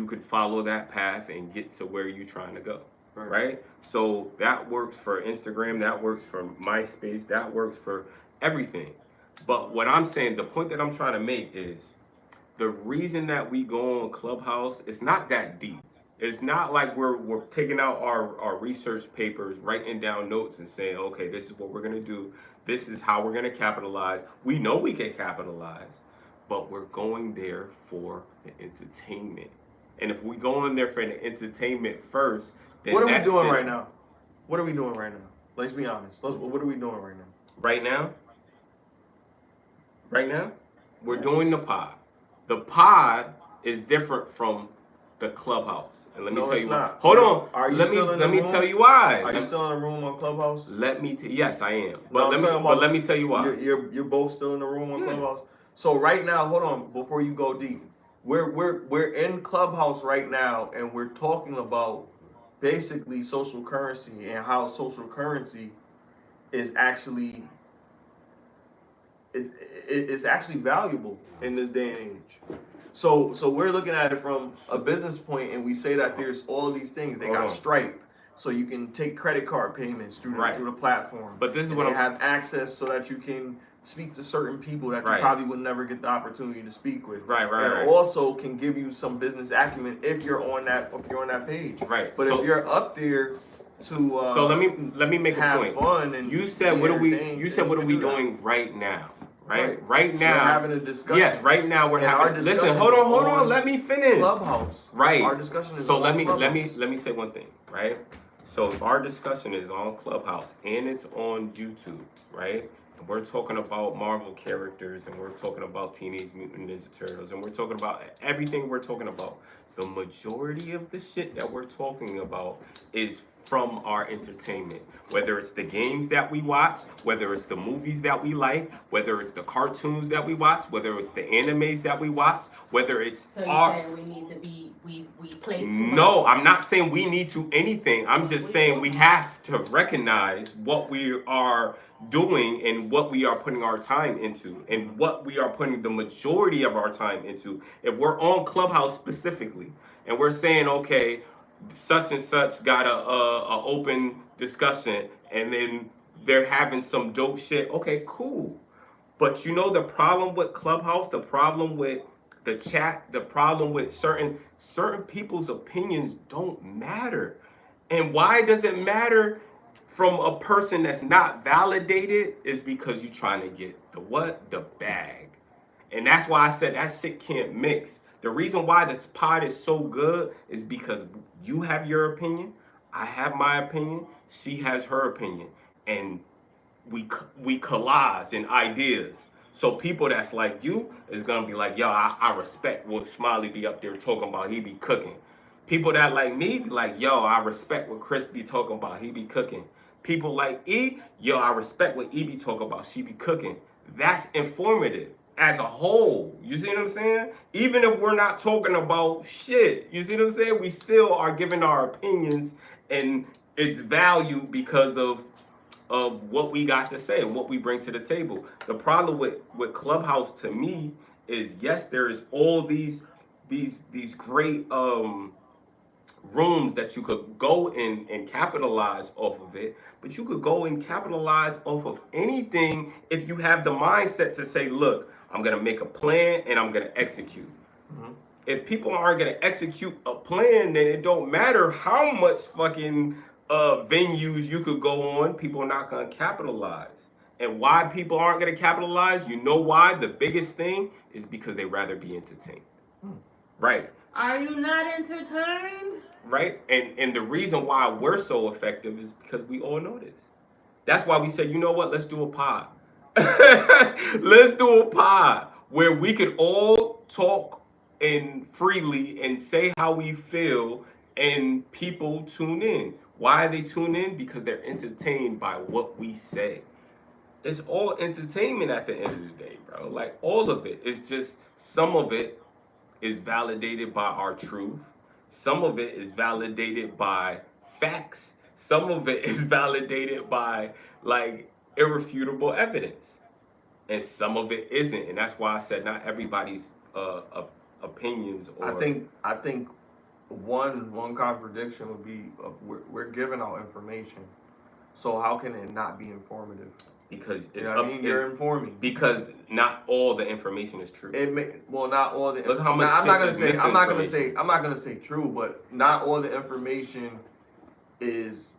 can follow that path and get to where you're trying to go. Right? So that works for Instagram, that works for MySpace, that works for everything. But what I'm saying, the point that I'm trying to make is, the reason that we go on Clubhouse, it's not that deep. It's not like we're taking out our research papers, writing down notes and saying, okay, this is what we're gonna do. This is how we're gonna capitalize. We know we can capitalize, but we're going there for the entertainment. And if we go in there for the entertainment first, then what are we doing right now? What are we doing right now? Let's be honest. What are we doing right now? Right now? Right now? We're doing the pod. The pod is different from the Clubhouse. And let me tell you why. Hold on. Let me tell you why. Are you still in the room on Clubhouse? Yes, I am. But let me tell you why. You're both still in the room on Clubhouse? So right now, hold on, before you go deep. We're in Clubhouse right now, and we're talking about basically social currency and how social currency is actually valuable in this day and age. So we're looking at it from a business point, and we say that there's all of these things. They got Stripe, so you can take credit card payments through the platform. But this is what they have access so that you can speak to certain people that you probably would never get the opportunity to speak with. And also can give you some business acumen if you're on that page. Right. But if you're up there to so let me make a point. Fun and you said what are we doing right now? Right now we're having a discussion. Yes, right now we're having. Listen, hold on. Let me finish. Clubhouse. Right. Our discussion is. So let me say one thing. Right. So if our discussion is on Clubhouse and it's on YouTube, right? And we're talking about Marvel characters, and we're talking about Teenage Mutant Ninja Turtles, and we're talking about everything we're talking about. The majority of the shit that we're talking about is from our entertainment, whether it's the games that we watch, whether it's the movies that we like, whether it's the cartoons that we watch, whether it's the animes that we watch, whether it's so you're saying we need to be we play too much? No, I'm not saying we need to anything. I'm just saying we have to recognize what we are doing and what we are putting our time into and what we are putting the majority of our time into. If we're on Clubhouse specifically and we're saying, okay, such and such got a open discussion, and then they're having some dope shit. Okay, cool. But you know the problem with Clubhouse, the problem with the chat, the problem with certain people's opinions don't matter. And why does it matter from a person that's not validated? Is because you're trying to get the bag. And that's why I said that shit can't mix. The reason why this pod is so good is because you have your opinion, I have my opinion, she has her opinion, and we collage in ideas. So people that's like you is gonna be like, yo, I respect what Smiley be up there talking about. He be cooking. People that like me be like, yo, I respect what Cris be talking about. He be cooking. People like E, yo, I respect what E be talking about. She be cooking. That's informative as a whole. You see what I'm saying? Even if we're not talking about shit, you see what I'm saying? We still are giving our opinions and its value because of what we got to say and what we bring to the table. The problem with Clubhouse to me is, yes, there is all these great rooms that you could go in and capitalize off of it, but you could go and capitalize off of anything if you have the mindset to say, look, I'm gonna make a plan and I'm gonna execute. Mm-hmm. If people aren't gonna execute a plan, then it don't matter how much fucking venues you could go on, people are not gonna capitalize. And why people aren't gonna capitalize, you know why? The biggest thing is because they rather be entertained. Right. Are you not entertained? Right? And the reason why we're so effective is because we all know this. That's why we said, you know what, let's do a pod. Let's do a pod where we could all talk and freely and say how we feel and people tune in. Why they tune in? Because they're entertained by what we say. It's all entertainment at the end of the day, bro. Like, all of it. It's just some of it is validated by our truth. Some of it is validated by facts. Some of it is validated by, like, irrefutable evidence. And some of it isn't. And that's why I said not everybody's opinions or... I think one contradiction would be we're giving out information. So how can it not be informative? Because it's you're informing. Because not all the information is true. Not all the. Look how much. I'm not gonna say true, but not all the information is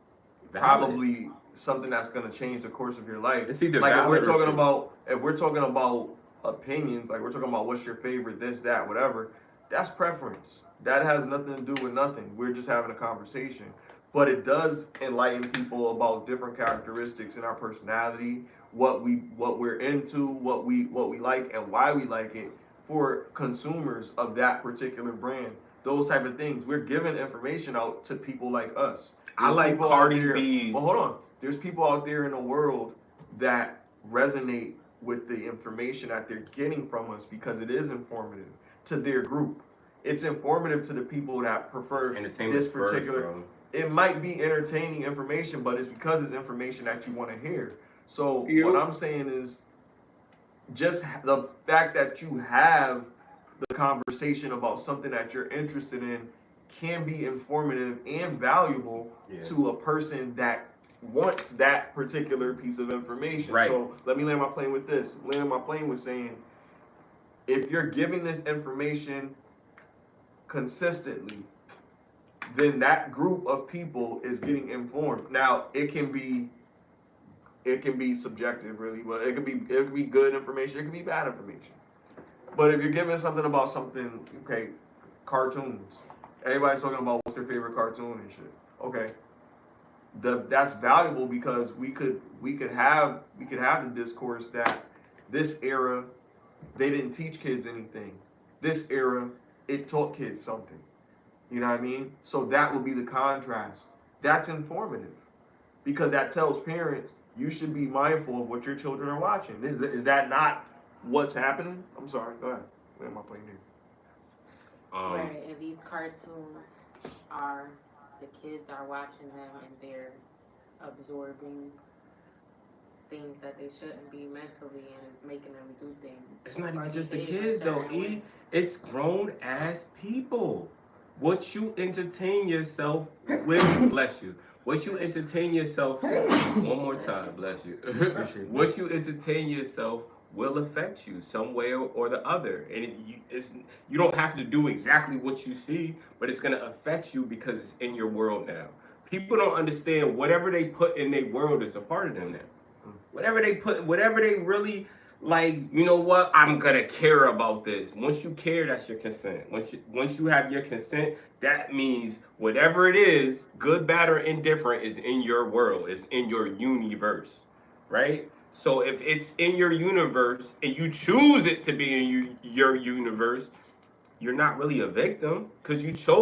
probably something that's gonna change the course of your life. It's either like if we're talking about opinions, like we're talking about what's your favorite, this, that, whatever. That's preference. That has nothing to do with nothing. We're just having a conversation. But it does enlighten people about different characteristics in our personality, what we're into, what we like, and why we like it for consumers of that particular brand. Those type of things. We're giving information out to people like us. I like Cardi B's. Well, hold on. There's people out there in the world that resonate with the information that they're getting from us because it is informative to their group. It's informative to the people that prefer this particular. First, it might be entertaining information, but it's because it's information that you want to hear. So what I'm saying is just the fact that you have the conversation about something that you're interested in can be informative and valuable to a person that wants that particular piece of information. Right. So let me land my plane with this. Land my plane with saying, if you're giving this information consistently, then that group of people is getting informed. Now, it can be subjective, really, but it could be good information, it could be bad information. But if you're giving something about something, okay, cartoons. Everybody's talking about what's their favorite cartoon and shit. Okay. That's valuable because we could have the discourse that this era they didn't teach kids anything. This era it taught kids something. You know what I mean? So that would be the contrast. That's informative because that tells parents you should be mindful of what your children are watching. Is that not what's happening? I'm sorry. Go ahead. Where am I playing here? Right, and these cartoons the kids are watching them and they're absorbing things that they shouldn't be mentally, and it's making them do things. It's not even just the kids though, E. It's grown ass people. What you entertain yourself with, bless you. What you entertain yourself, one more time, bless you. What you entertain yourself will affect you some way or the other. And you don't have to do exactly what you see, but it's going to affect you because it's in your world now. People don't understand whatever they put in their world is a part of them now. Whatever they really, like, you know what, I'm going to care about this. Once you care, that's your consent. Once you have your consent, that means whatever it is, good, bad, or indifferent, is in your world. It's in your universe, right? So if it's in your universe and you choose it to be in your universe, you're not really a victim because you chose